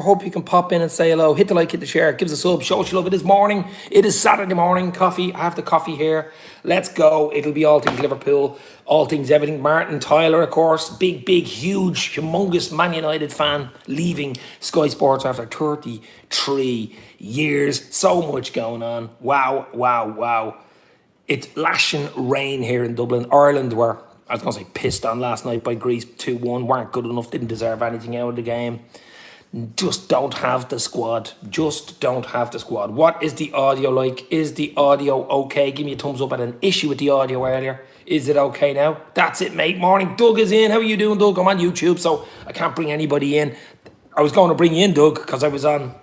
Hope you can pop in and say hello. Hit the like, hit the share, give us a sub, show us you love. It is morning. It is Saturday morning. Coffee. I have the coffee here. Let's go. It'll be all things Liverpool, all things everything. Martin Tyler, of course, big, huge, humongous Man United fan, leaving Sky Sports after 33 years. So much going on. Wow. It's lashing rain here in Dublin. Ireland were, I was going to say, pissed on last night by Greece 2-1. Weren't good enough, didn't deserve anything out of the game. Just don't have the squad. What is the audio like? Is the audio okay? Give me a thumbs up. I had an issue with the audio earlier. Is it okay now? That's it, mate. Morning. Doug is in. How are you doing, Doug? I'm on YouTube, so I can't bring anybody in. I was going to bring you in, Doug, because I was on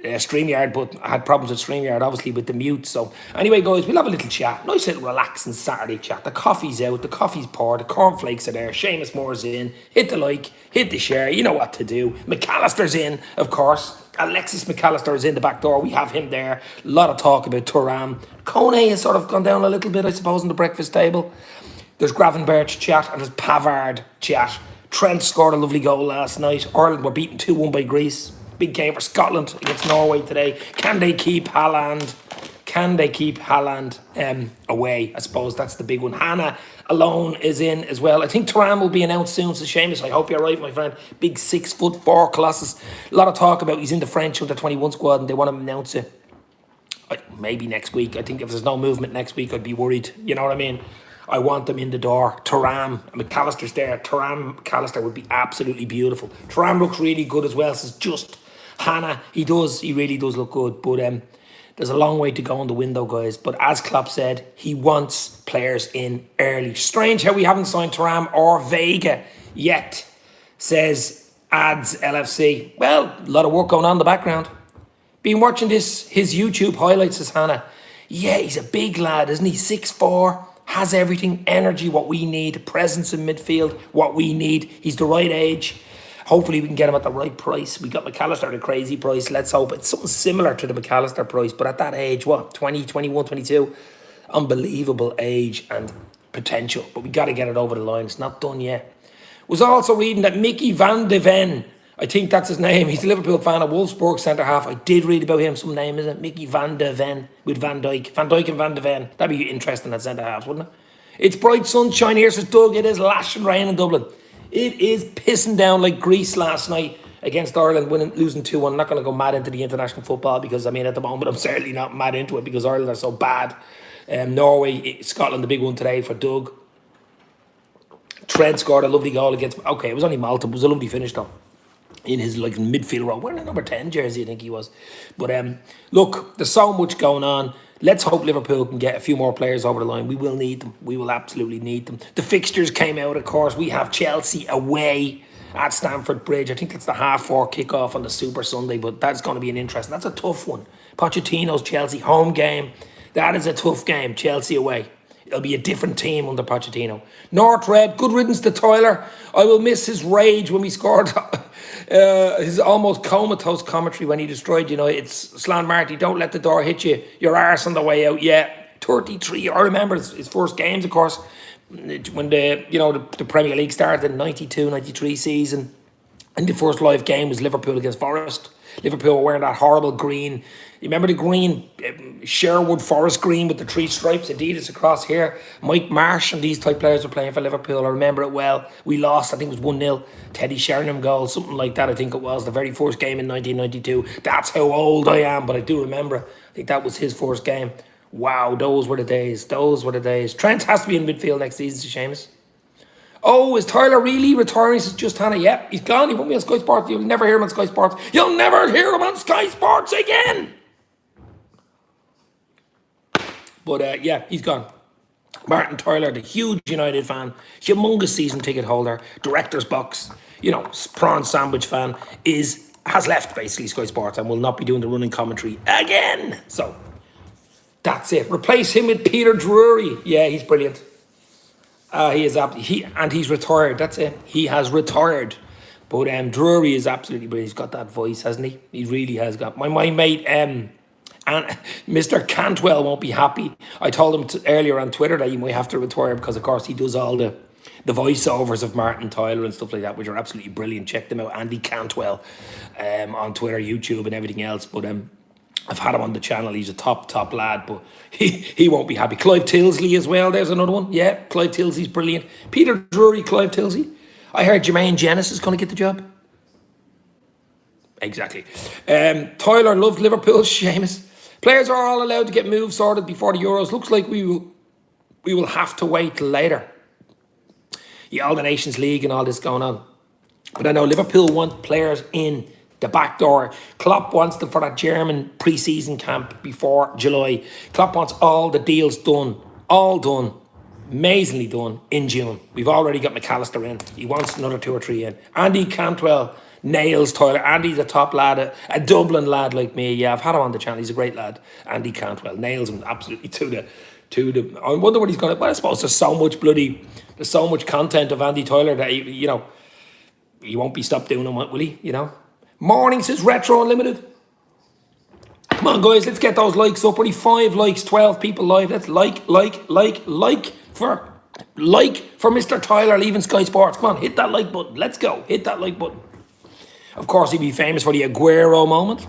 StreamYard, but I had problems with StreamYard, obviously, with the mute. So anyway, guys, we'll have a little chat. Nice little relaxing Saturday chat. The coffee's out, the coffee's poured, the cornflakes are there. Seamus Moore's in. Hit the like, hit the share. You know what to do. McAllister's in, of course. Alexis McAllister is in the back door. We have him there. A lot of talk about Thuram. Kone has sort of gone down a little bit, I suppose, on the breakfast table. There's Gravenberch chat and there's Pavard chat. Trent scored a lovely goal last night. Ireland were beaten 2-1 by Greece. Big game for Scotland against Norway today. Can they keep Haaland? Away? I suppose that's the big one. Hannah alone is in as well. I think Thuram will be announced soon. So Seamus, I hope you're right, my friend. Big 6'4" Colossus. A lot of talk about he's in the French under 21 squad and they want to announce it maybe next week. I think if there's no movement next week, I'd be worried. You know what I mean? I want them in the door. Thuram, McAllister's there. McAllister would be absolutely beautiful. Thuram looks really good as well. So it's just Hannah, he really does look good, but there's a long way to go on the window, guys. But as Klopp said, he wants players in early. Strange how we haven't signed Thuram or Vega yet, says Ads LFC. Well, a lot of work going on in the background. Been watching his YouTube highlights, says Hannah. Yeah, he's a big lad, isn't he? 6'4", has everything, energy, what we need, presence in midfield, what we need. He's the right age. Hopefully we can get him at the right price. We got McAllister at a crazy price. Let's hope it's something similar to the McAllister price. But at that age, 20, 21, 22? Unbelievable age and potential. But we got to get it over the line. It's not done yet. Was also reading that Mickey van de Ven, I think that's his name. He's a Liverpool fan, a Wolfsburg centre-half. I did read about him. Some name, isn't it? Mickey van de Ven with Van Dijk. Van Dijk and Van de Ven. That'd be interesting at centre-halves, wouldn't it? It's bright sunshine here, says Doug. It is lashing rain in Dublin. It is pissing down like Greece last night against Ireland, losing 2-1. I'm not going to go mad into the international football because, at the moment, I'm certainly not mad into it because Ireland are so bad. Norway, Scotland, the big one today for Doug. Trent scored a lovely goal against... Okay, it was only Malta. It was a lovely finish, though. In his midfield role. Wearing a number 10 jersey, I think he was. But look, there's so much going on. Let's hope Liverpool can get a few more players over the line. We will need them. We will absolutely need them. The fixtures came out, of course. We have Chelsea away at Stamford Bridge. I think that's the 4:30 kickoff on the Super Sunday, but that's going to be an interesting. That's a tough one. Pochettino's Chelsea home game. That is a tough game. Chelsea away. It'll be a different team under Pochettino. North Red, good riddance to Tyler. I will miss his rage when we scored his almost comatose commentary when he destroyed United's Slan Marty. Don't let the door hit you. Your arse on the way out. Yeah, 33. I remember his first games, of course, when the Premier League started in 92, 93 season. And the first live game was Liverpool against Forest. Liverpool were wearing that horrible green. You remember the green, Sherwood Forest green with the 3 stripes, Adidas across here. Mike Marsh and these type players were playing for Liverpool. I remember it well. We lost, I think it was 1-0. Teddy Sheringham goal, something like that, I think it was. The very first game in 1992. That's how old I am, but I do remember it. I think that was his first game. Wow, those were the days. Trent has to be in midfield next season, Seamus. Oh, is Tyler really retiring? Says just Hannah. Yep, he's gone. He won't be on Sky Sports. You'll never hear him on Sky Sports. You'll never hear him on Sky Sports again. But yeah, he's gone. Martin Tyler, the huge United fan, humongous season ticket holder, director's box, prawn sandwich fan, has left basically Sky Sports and will not be doing the running commentary again. So that's it. Replace him with Peter Drury. Yeah, he's brilliant. He's retired. That's it. He has retired. But Drury is absolutely brilliant. He's got that voice, hasn't he? He really has got. My mate, and Mr. Cantwell won't be happy. I told him earlier on Twitter that he might have to retire because, of course, he does all the the voiceovers of Martin Tyler and stuff like that, which are absolutely brilliant. Check them out. Andy Cantwell on Twitter, YouTube, and everything else. But I've had him on the channel. He's a top lad, but he won't be happy. Clive Tilsley as well. There's another one. Yeah, Clive Tilsley's brilliant. Peter Drury, Clive Tilsley. I heard Jermaine Jenis is going to get the job. Exactly. Tyler loved Liverpool. Seamus. Players are all allowed to get moves sorted before the Euros. Looks like we will have to wait till later. Yeah, all the Nations League and all this going on. But I know Liverpool want players in the back door. Klopp wants them for that German pre-season camp before July. Klopp wants all the deals done, all done, amazingly done in June. We've already got McAllister in. He wants another 2 or 3 in. Andy Cantwell nails Tyler. Andy's a top lad, a Dublin lad like me. Yeah, I've had him on the channel. He's a great lad. Andy Cantwell nails him absolutely to the. I wonder what he's going to. Well, I suppose there's so much content of Andy Tyler that he won't be stopped doing them, will he? Morning says Retro Unlimited. Come on, guys, let's get those likes up. Only 5 likes, 12 people live. Let's like for Mr. Tyler leaving Sky Sports. Come on, hit that like button. Let's go. Hit that like button. Of course, he'd be famous for the Aguero moment.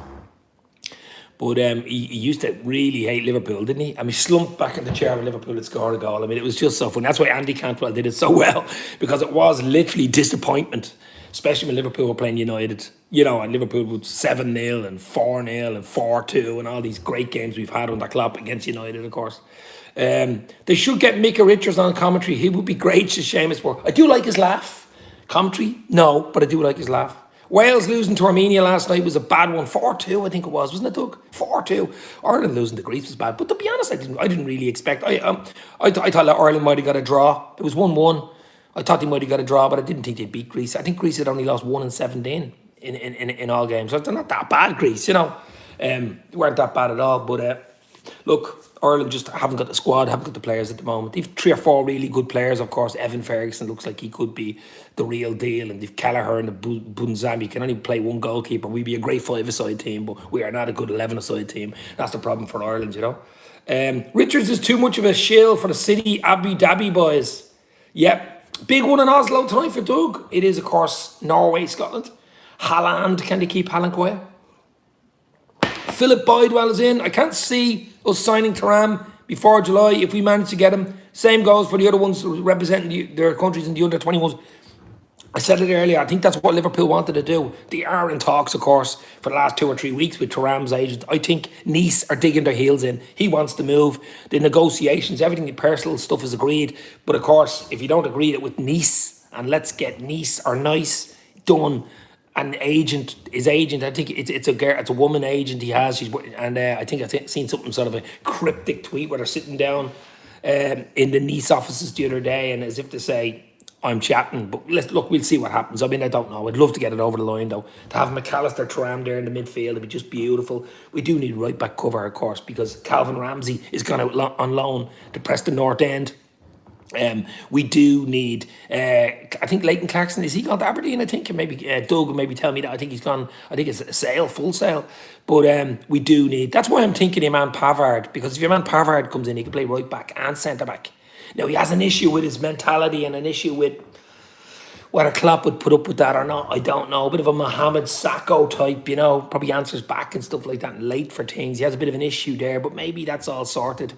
But he used to really hate Liverpool, didn't he? He slumped back in the chair when Liverpool had scored a goal. It was just so fun. That's why Andy Cantwell did it so well, because it was literally disappointment, especially when Liverpool were playing United. And Liverpool was 7-0 and 4-0 and 4-2 and all these great games we've had under Klopp against United, of course. They should get Micah Richards on commentary. He would be great to Seamus. I do like his laugh. Commentary? No, but I do like his laugh. Wales losing to Armenia last night was a bad one. 4-2, I think it was, wasn't it, Doug? 4-2. Ireland losing to Greece was bad. But to be honest, I didn't really expect. I thought that Ireland might have got a draw. It was 1-1. I thought they might have got a draw, but I didn't think they'd beat Greece. I think Greece had only lost 1-17 in all games. So they're not that bad, Greece, They weren't that bad at all. But look, Ireland just haven't got the squad, haven't got the players at the moment. They've 3 or 4 really good players, of course. Evan Ferguson looks like he could be the real deal. And they've Kelleher and the Bunzami. You can only play one goalkeeper. We'd be a great 5-a-side team, but we are not a good 11-a-side team. That's the problem for Ireland, Richards is too much of a shill for the City Abu Dhabi boys. Yep. Big one in Oslo tonight for Doug. It is, of course, Norway, Scotland. Haaland, can they keep Haaland quiet? Philip Bidwell is in. I can't see us signing Thuram before July if we manage to get him. Same goes for the other ones representing their countries in the under-21s. I said it earlier, I think that's what Liverpool wanted to do. They are in talks, of course, for the last 2 or 3 weeks with Thuram's agent. I think Nice are digging their heels in. He wants to move. The negotiations, everything, the personal stuff is agreed. But of course, if you don't agree it with Nice, and let's get Nice or Nice done, and his agent, I think it's a woman agent he has. I think I've seen something sort of a cryptic tweet where they're sitting down in the Nice offices the other day, and as if to say, I'm chatting, but we'll see what happens. I don't know. I'd love to get it over the line, though. To have McAllister, Thuram there in the midfield, it'd be just beautiful. We do need right back cover, of course, because Calvin Ramsey is gone out on loan to Preston North End. We do need, I think Leighton Clarkson, is he gone to Aberdeen? I think, maybe Doug will maybe tell me that. I think he's gone, I think it's a sale, full sale. But we do need, that's why I'm thinking your man Pavard, because if your man Pavard comes in, he can play right back and centre back. Now, he has an issue with his mentality and an issue with whether Klopp would put up with that or not, I don't know. A bit of a Mohamed Sakho type, probably answers back and stuff like that, and late for things. He has a bit of an issue there, but maybe that's all sorted.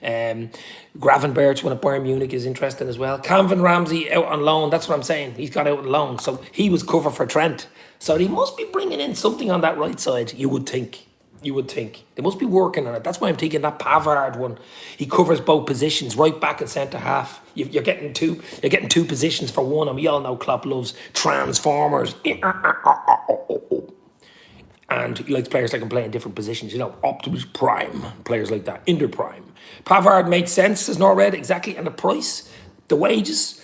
Gravenberch, one at Bayern Munich, is interesting as well. Calvin Ramsey out on loan, that's what I'm saying. He's got out on loan, so he was cover for Trent. So they must be bringing in something on that right side, you would think. They must be working on it. That's why I'm thinking that Pavard one. He covers both positions, right back and centre half. You're getting two positions for one, and we all know Klopp loves transformers. And he likes players that can play in different positions, Optimus Prime, players like that, Inter Prime. Pavard makes sense, says Norred, exactly. And the price, the wages,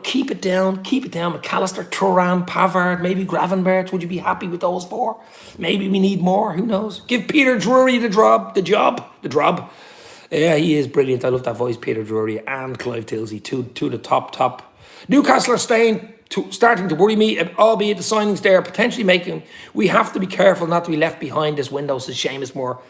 keep it down. McAllister, Thuram, Pavard, maybe Gravenberch. Would you be happy with those 4? Maybe we need more. Who knows? Give Peter Drury the job. Yeah, he is brilliant. I love that voice, Peter Drury and Clive Tilsley, two of the top. Newcastle are starting to worry me, albeit the signings there potentially making. We have to be careful not to be left behind this window, says Seamus Moore.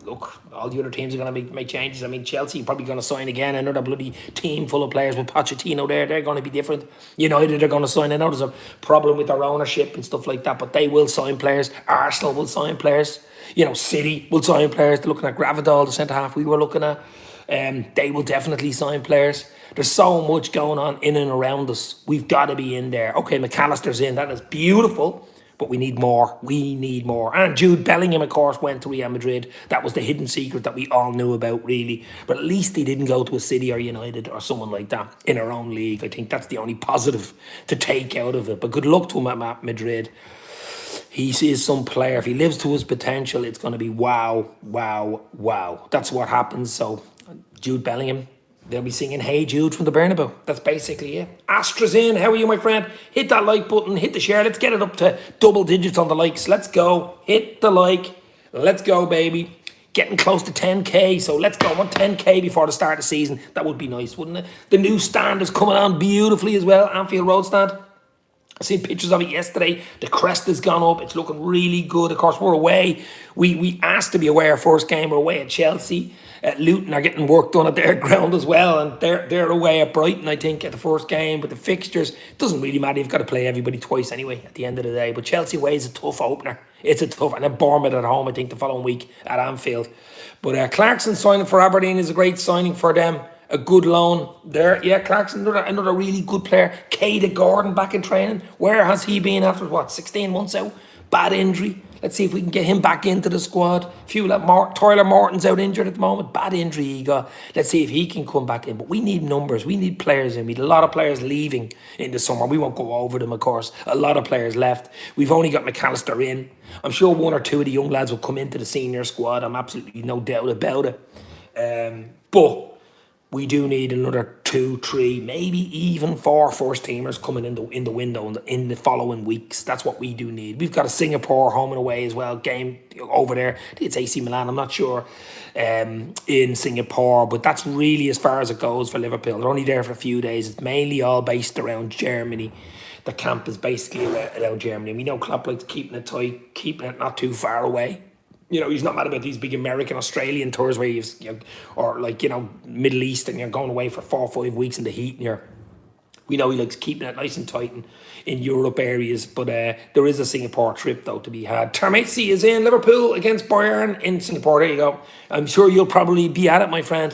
look, all the other teams are going to make changes. I mean, Chelsea probably going to sign again. Another bloody team full of players with Pochettino there. They're going to be different. United are going to sign. I know there's a problem with their ownership and stuff like that, but they will sign players. Arsenal will sign players. You know, City will sign players. They're looking at Gravadal, the centre-half we were looking at. They will definitely sign players. There's so much going on in and around us. We've got to be in there. Okay, McAllister's in. That is beautiful. But we need more. We need more. And Jude Bellingham, of course, went to Real Madrid. That was the hidden secret that we all knew about, really. But at least he didn't go to a City or United or someone like that in our own league. I think that's the only positive to take out of it. But good luck to him at Madrid. He is some player. If he lives to his potential, it's going to be wow, wow, wow. That's what happens. So, Jude Bellingham, they'll be singing Hey Jude from the Bernabeu. That's basically it. Astra's in. How are you, my friend? Hit that like button. Hit the share. Let's get it up to double digits on the likes. Let's go. Hit the like. Let's go, baby. Getting close to 10k. So let's go. I want 10k before the start of the season. That would be nice, wouldn't it? The new stand is coming on beautifully as well. Anfield Road stand. I seen pictures of it yesterday. The crest has gone up. It's looking really good. Of course, we're away. We asked to be away our first game. We're away at Chelsea. Luton are getting work done at their ground as well. And they're away at Brighton, I think, at the first game. But the fixtures, it doesn't really matter. You've got to play everybody twice anyway at the end of the day. But Chelsea away is a tough opener. It's a tough. And then Bournemouth at home, I think, the following week at Anfield. But Clarkson signing for Aberdeen is a great signing for them. A good loan there. Yeah, Clarkson, another really good player. Caden Gordon back in training. Where has he been after, 16 months out? Bad injury. Let's see if we can get him back into the squad. Tyler Morton's out injured at the moment. Bad injury he got. Let's see if he can come back in. But we need numbers. We need players in. We need a lot of players leaving in the summer. We won't go over them, of course. A lot of players left. We've only got McAllister in. I'm sure one or two of the young lads will come into the senior squad. I'm absolutely no doubt about it. But we do need another 2, 3, maybe even 4 first teamers coming in the window in the following weeks. That's what we do need. We've got a Singapore home and away as well game over there. I think it's AC Milan. I'm not sure in Singapore, but that's really as far as it goes for Liverpool. They're only there for a few days. It's mainly all based around Germany. The camp is basically around Germany. We know Klopp likes keeping it tight, keeping it not too far away. You know, he's not mad about these big American, Australian tours where or Middle East, and you're going away for 4 or 5 weeks in the heat, and we know he likes keeping it nice and tight in Europe areas. But there is a Singapore trip though to be had. Termazzi is in Liverpool against Bayern in Singapore. There you go. I'm sure you'll probably be at it, my friend,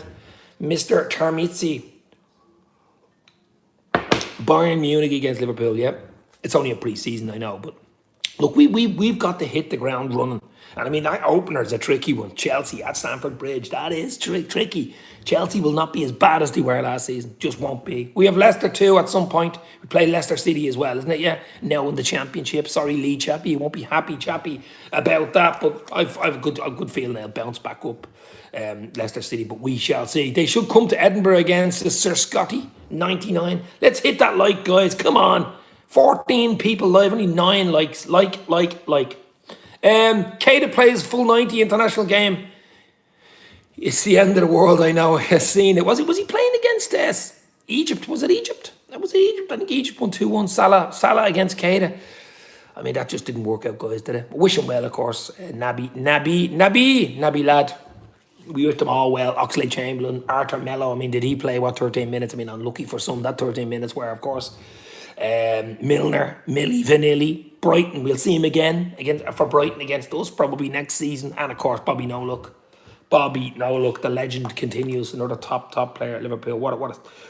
Mr. Termazzi. Bayern Munich against Liverpool. Yeah, it's only a pre-season, I know, but look, we've got to hit the ground running. And I mean, that opener is a tricky one. Chelsea at Stamford Bridge. That is tricky. Chelsea will not be as bad as they were last season. Just won't be. We have Leicester too at some point. We play Leicester City as well, isn't it? Yeah. Now in the Championship. Sorry, Lee Chappie. You won't be happy, Chappie, about that. But I've a good feeling they'll bounce back up, Leicester City. But we shall see. They should come to Edinburgh against Sir Scotty, 99. Let's hit that like, guys. Come on. 14 people live. Only 9 likes. Like. Keita plays full 90 international game. It's the end of the world, I know. I've seen it. Was he playing against Egypt? Was it Egypt? That was Egypt. I think Egypt won 2-1. Salah against Keita. I mean, that just didn't work out, guys, did it? Wish him well, of course. Naby lad. We wish them all well. Oxlade-Chamberlain, Arthur Melo. I mean, did he play, 13 minutes? I mean, unlucky for some. That 13 minutes were, of course. Milner, Millie Vanilli, Brighton, we'll see him again for Brighton against us probably next season. And of course Bobby Nolook, the legend continues. Another top player at Liverpool. What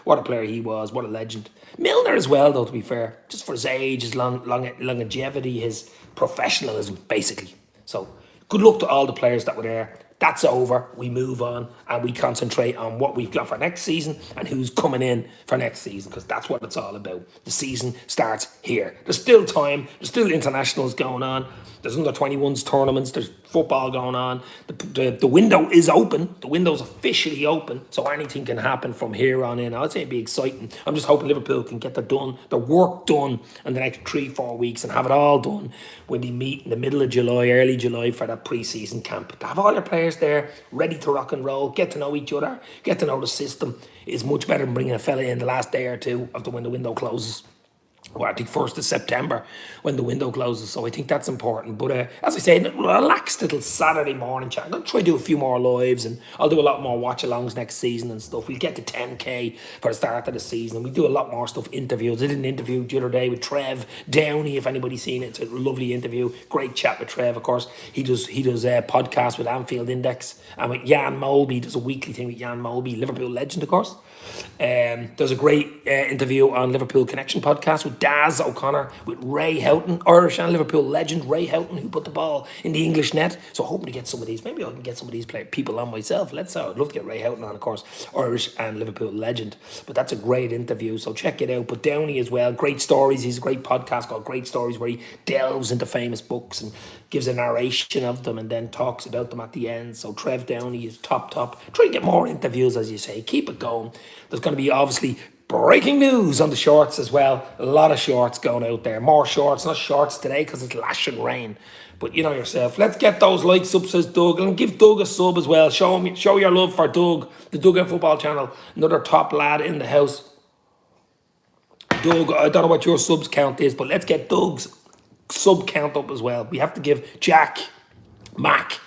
a player he was. What a legend. Milner as well, though, to be fair, just for his age, his longevity, his professionalism, basically. So good luck to all the players that were there. That's over. We move on and we concentrate on what we've got for next season and who's coming in for next season, because that's what it's all about. The season starts here. There's still time. There's still internationals going on. There's under 21s tournaments. There's football going on. The window is open. The window's officially open. So anything can happen from here on in. I'd say it'd be exciting. I'm just hoping Liverpool can get the work done in the next 3-4 weeks and have it all done when they meet in the middle of July, early July for that pre-season camp. To have all your players there, ready to rock and roll, get to know each other, get to know the system is much better than bringing a fella in the last day or two of when the window closes. well, I think 1st of September when the window closes. So I think that's important. But as I say, relaxed little Saturday morning chat. I'm going to try to do a few more lives, and I'll do a lot more watch alongs next season and stuff. We'll get to 10K for the start of the season. We do a lot more stuff, interviews. I did an interview the other day with Trev Downey, if anybody's seen it. It's a lovely interview. Great chat with Trev, of course. He does a podcast with Anfield Index, and with Jan Molby. Does a weekly thing with Jan Molby, Liverpool legend, of course. There's a great interview on Liverpool Connection podcast with Daz O'Connor, with Ray Houghton, Irish and Liverpool legend Ray Houghton, who put the ball in the English net. So hoping to get some of these. Maybe I can get some of these people on myself. I'd love to get Ray Houghton on, of course, Irish and Liverpool legend. But that's a great interview, so check it out. But Downey as well, great stories. He's a great podcast called Great Stories, where he delves into famous books and gives a narration of them and then talks about them at the end. So Trev Downey is top. Try to get more interviews, as you say. Keep it going. There's going to be obviously breaking news on the shorts as well. A lot of shorts going out there. More shorts, not shorts today because it's lashing rain. But you know yourself. Let's get those likes up, says Doug. And give Doug a sub as well. Show your love for Doug, the Doug and Football channel. Another top lad in the house. Doug, I don't know what your subs count is, but let's get Doug's sub count up as well. We have to give Jack, Mac.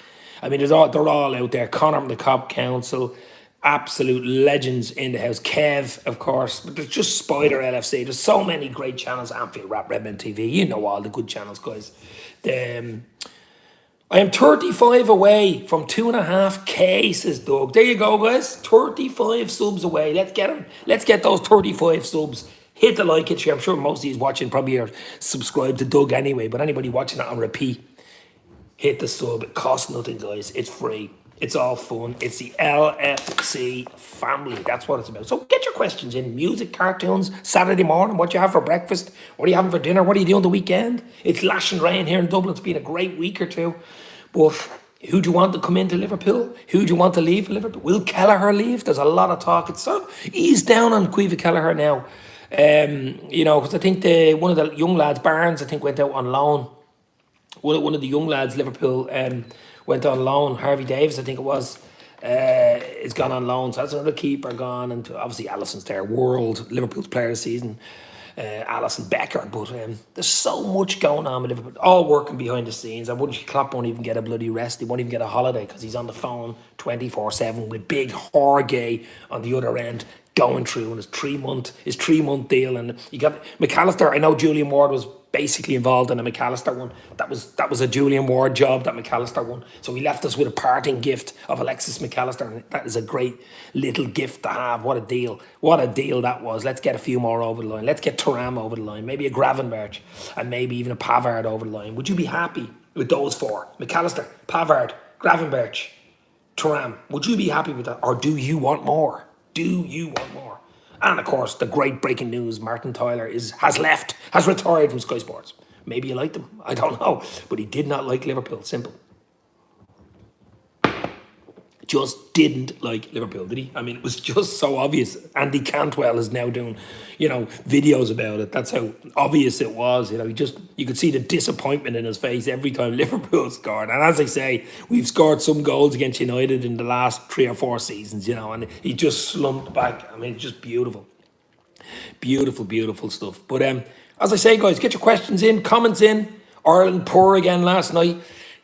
I mean, they're all out there. Connor from the Cobb Council. Absolute legends in the house. Kev, of course. But there's just Spider LFC. There's so many great channels. Anfield Rap, Redmond TV. You know all the good channels, guys. I am 35 away from 2.5K, says Doug. There you go, guys. 35 subs away. Let's get them. Let's get those 35 subs. Hit the like, hit share. I'm sure most of you watching probably are subscribed to Doug anyway. But anybody watching it on repeat, hit the sub. It costs nothing, guys. It's free. It's all fun. It's the LFC family. That's what it's about. So get your questions in. Music, cartoons, Saturday morning. What you have for breakfast? What are you having for dinner? What are you doing the weekend? It's lashing rain here in Dublin. It's been a great week or two. But who do you want to come into Liverpool? Who do you want to leave for Liverpool? Will Kelleher leave? There's a lot of talk. It's sort of eased down on Caoimhe Kelleher now. Because I think one of the young lads, Barnes, I think went out on loan. One of the young lads, Liverpool, went on loan. Harvey Daves, I think it was, is gone on loan. So that's another keeper gone. And obviously Alisson's there, world Liverpool's player of the season. Alisson Becker. But there's so much going on with Liverpool. All working behind the scenes. And Klopp won't even get a bloody rest. He won't even get a holiday because he's on the phone 24/7 with big Jorge on the other end, going through on his 3-month deal. And you got McAllister. I know Julian Ward was basically involved in a McAllister one. That was a Julian Ward job that McAllister won. So he left us with a parting gift of Alexis McAllister, and that is a great little gift to have. What a deal! What a deal that was. Let's get a few more over the line. Let's get Thuram over the line. Maybe a Gravenberch, and maybe even a Pavard over the line. Would you be happy with those four? McAllister, Pavard, Gravenberch, Thuram. Would you be happy with that, or do you want more? Do you want more? And of course, the great breaking news: Martin Tyler has retired from Sky Sports. Maybe you liked him, I don't know, but he did not like Liverpool. Simple. Just didn't like Liverpool, did he? I mean, it was just so obvious. Andy Cantwell is now doing, videos about it. That's how obvious it was. You could see the disappointment in his face every time Liverpool scored. And as I say, we've scored some goals against United in the last 3 or 4 seasons, and he just slumped back. I mean, it's just beautiful. Beautiful, beautiful stuff. But as I say, guys, get your questions in, comments in. Ireland poor again last night.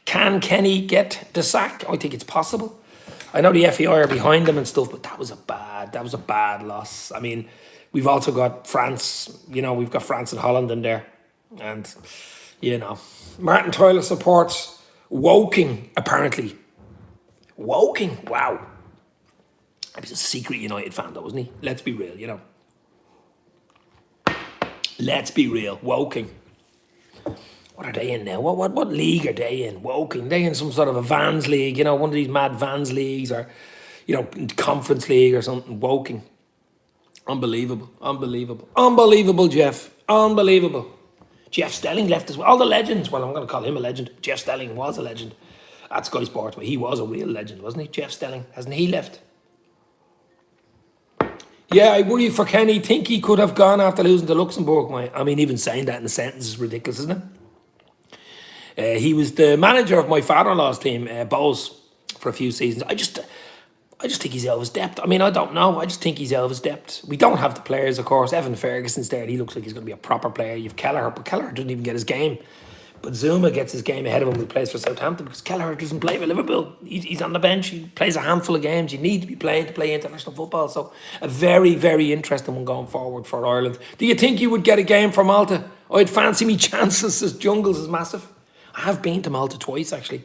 Can Kenny get the sack? I think it's possible. I know the FAI are behind them and stuff, but that was a bad loss. I mean, we've also got France. We've got France and Holland in there, and Martin Tyler supports Woking apparently. Woking, wow. He was a secret United fan, though, wasn't he? Let's be real, Let's be real. Woking. What are they in now? What league are they in? Woking. They in some sort of a Vans league, one of these mad Vans leagues, or Conference League or something. Woking. Unbelievable, Jeff. Unbelievable. Jeff Stelling left as well. All the legends. Well, I'm going to call him a legend. Jeff Stelling was a legend at Sky Sports, but he was a real legend, wasn't he? Jeff Stelling. Hasn't he left? Yeah, I worry for Kenny. Think he could have gone after losing to Luxembourg. I mean, even saying that in a sentence is ridiculous, isn't it? He was the manager of my father-in-law's team, Bowes, for a few seasons. I just think he's out of his depth. I mean, I don't know. I just think he's out of his depth. We don't have the players, of course. Evan Ferguson's there. He looks like he's going to be a proper player. You've Kelleher, but Kelleher doesn't even get his game. But Zuma gets his game ahead of him when he plays for Southampton because Kelleher doesn't play for Liverpool. He's on the bench. He plays a handful of games. You need to be playing to play international football. So a very, very interesting one going forward for Ireland. Do you think you would get a game for Malta? I'd fancy me chances as Jungles is massive. I have been to Malta twice, actually.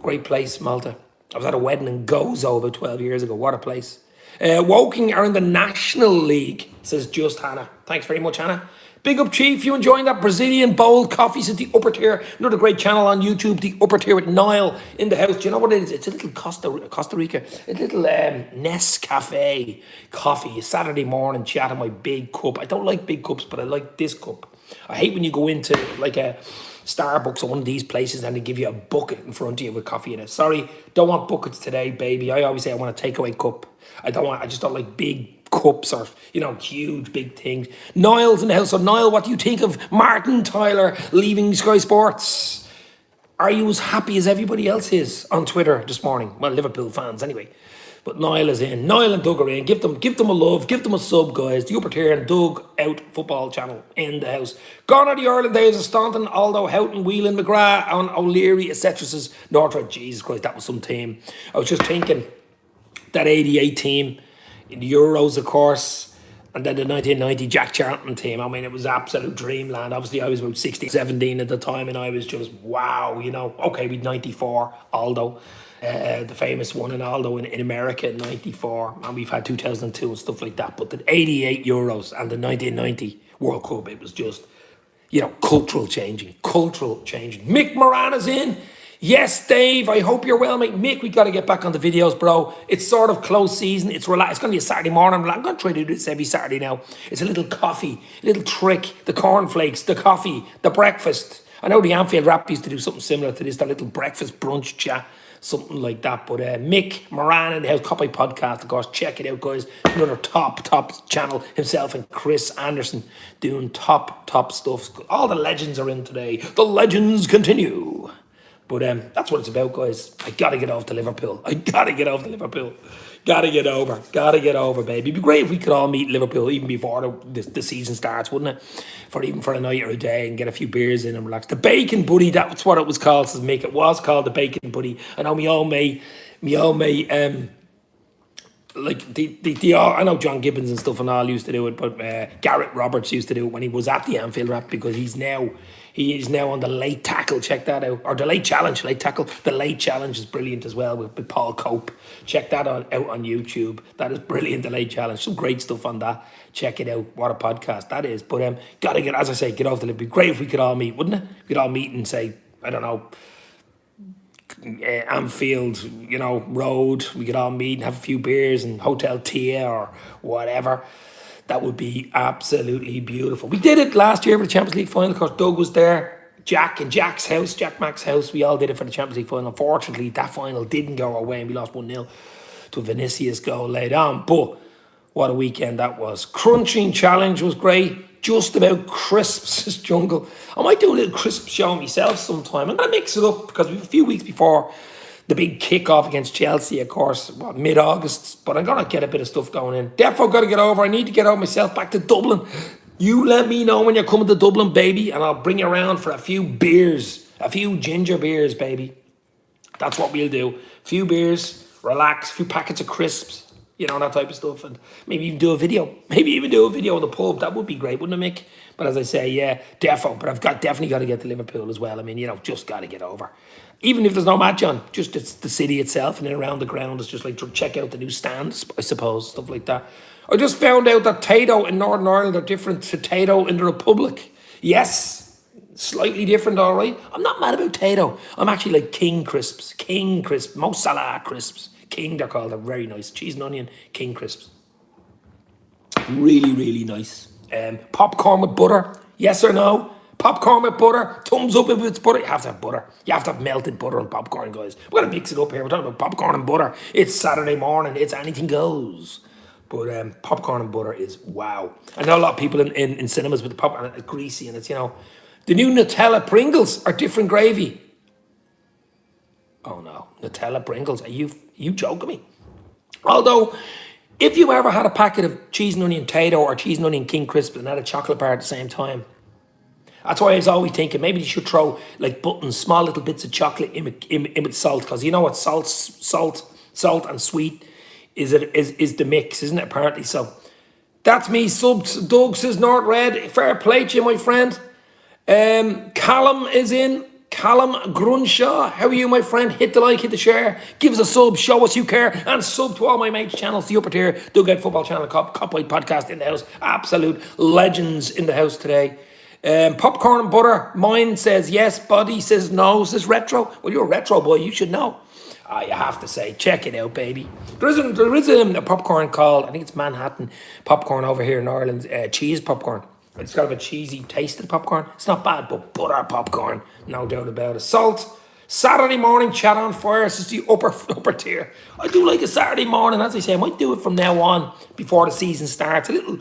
Great place, Malta. I was at a wedding in Gozo about 12 years ago. What a place. Woking are in the National League, says Just Hannah. Thanks very much, Hannah. Big up, Chief. You enjoying that Brazilian bold coffees at the Upper Tier? Another great channel on YouTube, the Upper Tier with Niall in the house. Do you know what it is? It's a little Costa Rica, a little Nescafe coffee. A Saturday morning chat in my big cup. I don't like big cups, but I like this cup. I hate when you go into like a Starbucks or one of these places and they give you a bucket in front of you with coffee in it. Sorry, don't want buckets today, baby. I always say I want a takeaway cup. I just don't like big cups or, huge, big things. Niall's in the house. So, Niall, what do you think of Martin Tyler leaving Sky Sports? Are you as happy as everybody else is on Twitter this morning? Well, Liverpool fans anyway. But Niall is in. Niall and Doug are in. Give them a love. Give them a sub, guys. The Upper Tier and Doug Out Football Channel in the house. Gone are the Ireland days of Staunton, Aldo, Houghton, Whelan, McGrath, and O'Leary, etc. Says Northwood. Jesus Christ, that was some team. I was just thinking that 88 team in the Euros, of course, and then the 1990 Jack Charlton team. I mean, it was absolute dreamland. Obviously, I was about 16, 17 at the time, and I was just, wow, Okay, we'd 94, Aldo. The famous one in Aldo in America in 94, and we've had 2002 and stuff like that. But the 88 Euros and the 1990 World Cup, it was just, cultural changing. Mick Moran is in. Yes, Dave, I hope you're well, mate. Mick, we got to get back on the videos, bro. It's sort of close season. It's relaxed. It's going to be a Saturday morning. I'm going to try to do this every Saturday now. It's a little coffee, a little trick. The cornflakes, the coffee, the breakfast. I know the Anfield Rap used to do something similar to this, that little breakfast brunch chat, something like that. But Mick Moran and the House Copy Podcast, of course, check it out, guys. Another top channel. Himself and Chris Anderson doing top stuff. All the legends are in today. The legends continue. But that's what it's about, guys. I got to get off to Liverpool. Gotta get over, baby. It'd be great if we could all meet Liverpool even before the season starts, wouldn't it? For a night or a day and get a few beers in and relax. The Bacon Buddy, that's what it was called, says Mick. It was called the Bacon Buddy. I know me old mate, I know John Gibbons and stuff and all used to do it, but Garrett Roberts used to do it when he was at the Anfield Rap because he is now on the late tackle. Check that out. Or the late tackle. The late challenge is brilliant as well with Paul Cope. Check that out on YouTube. That is brilliant, the late challenge. Some great stuff on that. Check it out. What a podcast that is. But gotta get, as I say, get off the list. It'd be great if we could all meet, wouldn't it? We could all meet and say, I don't know, Anfield, Road. We could all meet and have a few beers and Hotel Tia or whatever. That would be absolutely beautiful. We did it last year for the Champions League final. Of course, Doug was there. Jack Mack's house. We all did it for the Champions League final. Unfortunately, that final didn't go our way and we lost 1-0 to a Vinicius goal late on. But what a weekend that was. Crunching challenge was great. Just about crisps, Jungle. I might do a little crisp show myself sometime. I'm going to mix it up because we're a few weeks before the big kick-off against Chelsea, of course, mid-August. But I'm going to get a bit of stuff going in. Therefore, got to get over. I need to get out myself back to Dublin. You let me know when you're coming to Dublin, baby, and I'll bring you around for a few beers. A few ginger beers, baby. That's what we'll do. A few beers, relax, a few packets of crisps. That type of stuff. And maybe even do a video. Maybe even do a video in the pub. That would be great, wouldn't it, Mick? But as I say, yeah, defo. But I've definitely got to get to Liverpool as well. I mean, just got to get over. Even if there's no match on, just it's the city itself and then around the ground. It's just like to check out the new stands, I suppose, stuff like that. I just found out that Tato in Northern Ireland are different to Tato in the Republic. Yes, slightly different, all right. I'm not mad about Tato. I'm actually like King crisps, Mo Salah crisps. King, they're called. They're very nice. Cheese and onion, King crisps. Really, really nice. Popcorn with butter. Yes or no? Popcorn with butter. Thumbs up if it's butter. You have to have butter. You have to have melted butter and popcorn, guys. We're going to mix it up here. We're talking about popcorn and butter. It's Saturday morning. It's anything goes. But popcorn and butter is wow. I know a lot of people in cinemas with the popcorn, it's greasy and it's, the new Nutella Pringles are different gravy. Oh no, Nutella Pringles. Are you joking me? Although, if you ever had a packet of cheese and onion Tato or cheese and onion King Crisp and had a chocolate bar at the same time, that's why I was always thinking maybe you should throw like buttons, small little bits of chocolate in with salt, because you know what salt and sweet is the mix, isn't it? Apparently, so that's me. Subs Doug says North Red. Fair play to you, my friend. Callum is in. Callum Grunshaw, how are you, my friend? Hit the like, hit the share, give us a sub, show us you care, and sub to all my mates' channels. The Upper Tier, Dugout Football Channel, Cop White Podcast in the house. Absolute legends in the house today. Popcorn and butter. Mine says yes. Buddy says no. Says retro. Well, you're a retro boy. You should know. You have to say, check it out, baby. There is a popcorn called, I think it's Manhattan popcorn over here in Ireland. Cheese popcorn. It's got a cheesy taste of popcorn. It's not bad, but butter popcorn, no doubt about it. Salt. Saturday morning chat on fire. This is the upper tier. I do like a Saturday morning, as I say. I might do it from now on before the season starts. A little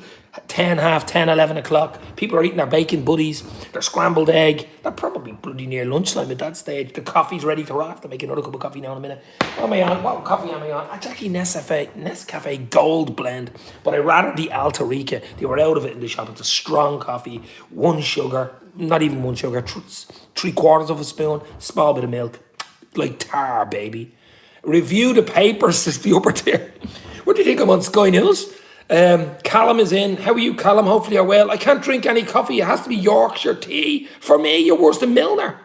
10, half 10, 11 o'clock. People are eating their bacon buddies, their scrambled egg. They're probably bloody near lunchtime at that stage. The coffee's ready to rock. To make another cup of coffee now in a minute. What am I on? What coffee am I on? It's actually Nescafe Gold Blend, but I rather the Alta Rica. They were out of it in the shop. It's a strong coffee, one sugar, not even one sugar, 3/4 of a spoon, small bit of milk, like tar, baby. Review the papers, says the Upper Tier. What do you think? I'm on Sky News. Callum is in. How are you, Callum? Hopefully you're well. I can't drink any coffee. It has to be Yorkshire tea. For me, you're worse than Milner.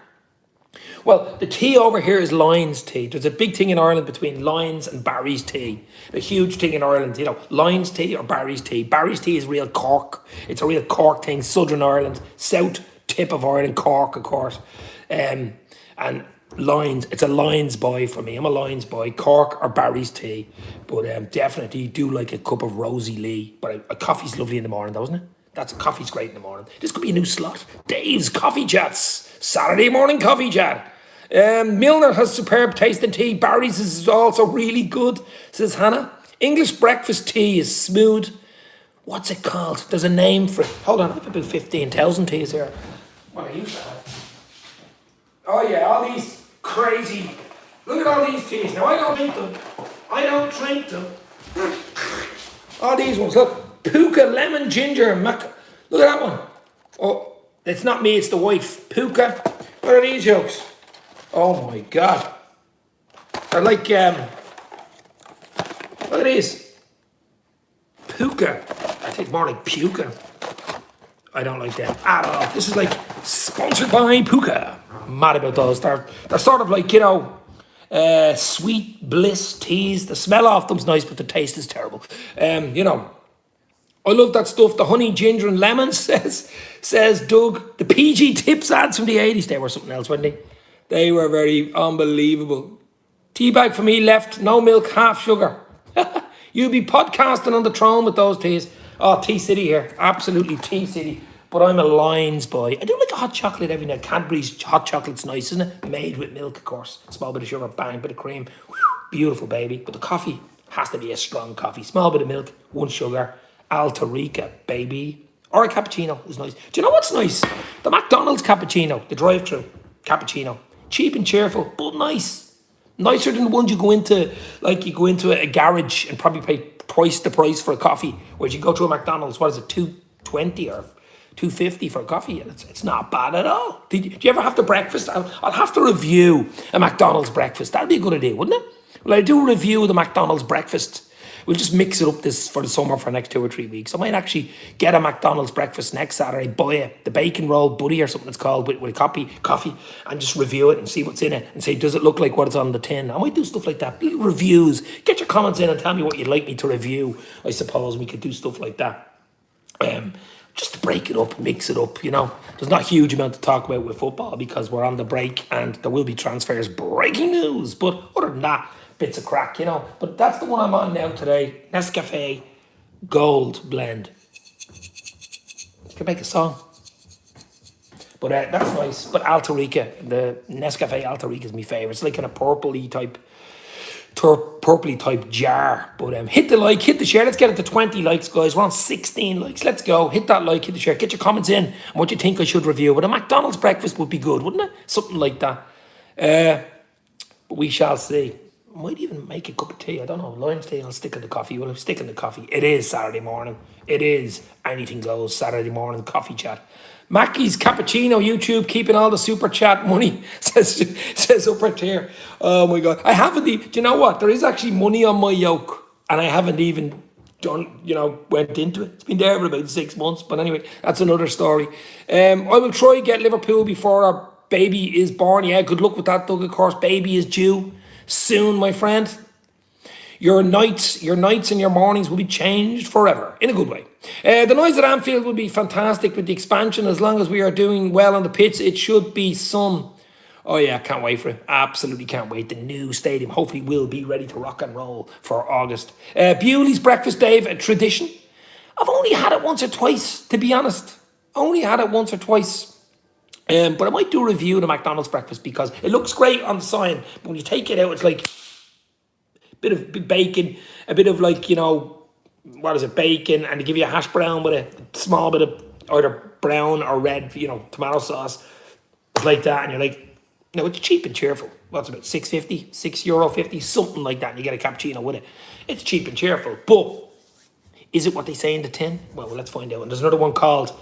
Well, the tea over here is Lyons tea. There's a big thing in Ireland between Lyons and Barry's tea. A huge thing in Ireland, you know, Lyons tea or Barry's tea. Barry's tea is real Cork. It's a real Cork thing, Southern Ireland, south tip of Ireland, Cork, of course. And Lyons, it's a Lyons boy for me. I'm a Lyons boy, Cork or Barry's tea. But definitely do like a cup of Rosie Lee. But a coffee's lovely in the morning, though, isn't it? Coffee's great in the morning. This could be a new slot. Dave's Coffee Chats. Saturday morning coffee chat. Milner has superb taste in tea. Barry's is also really good, says Hannah. English breakfast tea is smooth. What's it called? There's a name for it. Hold on, I have about 15,000 teas here. What are you saying? Oh yeah, all these crazy. Look at all these teas. Now I don't drink them. All these ones, look. Puka, lemon, ginger, maca. Look at that one. Oh, it's not me, it's the wife. Puka. What are these jokes? Oh my God. They're like, look at these. Puka. I think more like Puka. I don't like them at all. This is like sponsored by Puka. Mad about those. They're sort of like, you know, sweet bliss teas. The smell of them's nice, but the taste is terrible. You know, I love that stuff. The honey, ginger, and lemon, says Doug. The PG Tips ads from the 80s. They were something else, weren't they? They were very unbelievable. Teabag for me left, no milk, half sugar. You'll be podcasting on the throne with those teas. Oh, Tea City here. Absolutely Tea City. But I'm a Lyons boy. I do like a hot chocolate every night. Cadbury's hot chocolate's nice, isn't it? Made with milk, of course. Small bit of sugar, bang, bit of cream. Beautiful, baby. But the coffee has to be a strong coffee. Small bit of milk, one sugar. Alta Rica, baby. Or a cappuccino is nice. Do you know what's nice? The McDonald's cappuccino, the drive-thru cappuccino. Cheap and cheerful, but nice. Nicer than the ones you go into, like you go into a garage and probably pay twice the price for a coffee. Whereas you go to a McDonald's, what is it, $2.20 or $2.50 for a coffee? And it's not bad at all. Do you ever have the breakfast? I'll have to review a McDonald's breakfast. That'd be a good idea, wouldn't it? Well, I do review the McDonald's breakfast. We'll just mix it up this for the summer for the next 2 or 3 weeks. I might actually get a McDonald's breakfast next Saturday, buy it, the bacon roll buddy or something it's called with a coffee, and just review it and see what's in it and say, does it look like what it's on the tin? I might do stuff like that, little reviews. Get your comments in and tell me what you'd like me to review. I suppose we could do stuff like that. Just to break it up, mix it up, you know. There's not a huge amount to talk about with football because we're on the break and there will be transfers, breaking news. But other than that, bits of crack, you know. But that's the one I'm on now today. Nescafe Gold Blend. You can make a song. But that's nice. But Alta Rica, the Nescafe Alta Rica is my favourite. It's like in a purpley type jar. But hit the like, hit the share. Let's get it to 20 likes, guys. We're on 16 likes. Let's go. Hit that like, hit the share. Get your comments in on what you think I should review. But a McDonald's breakfast would be good, wouldn't it? Something like that. But we shall see. I might even make a cup of tea. I don't know. Lime tea, I'll stick in the coffee. Well, I'm sticking the coffee. It is Saturday morning. It is anything goes Saturday morning coffee chat. Mackey's Cappuccino YouTube keeping all the super chat money, says upper tier. Oh my God. I haven't even, do you know what? There is actually money on my yoke and I haven't even done, went into it. It's been there for about 6 months. But anyway, that's another story. I will try get Liverpool before our baby is born. Yeah, good luck with that, Doug, of course. Baby is due soon, my friend. Your nights and your mornings will be changed forever, in a good way. The noise at Anfield will be fantastic with the expansion. As long as we are doing well on the pitch, it should be some. Oh yeah, can't wait for it. Absolutely can't wait. The new stadium hopefully will be ready to rock and roll for August. Bewley's breakfast, Dave, a tradition. I've only had it once or twice, to be honest. Only had it once or twice. But I might do a review of the McDonald's breakfast because it looks great on the sign. But when you take it out, it's like a bit of bacon, a bit of bacon, and they give you a hash brown with a small bit of either brown or red, tomato sauce. It's like that, and you're like, no, it's cheap and cheerful. What's about €6.50, €6.50, something like that, and you get a cappuccino with it. It's cheap and cheerful, but is it what they say in the tin? Well, let's find out. And there's another one called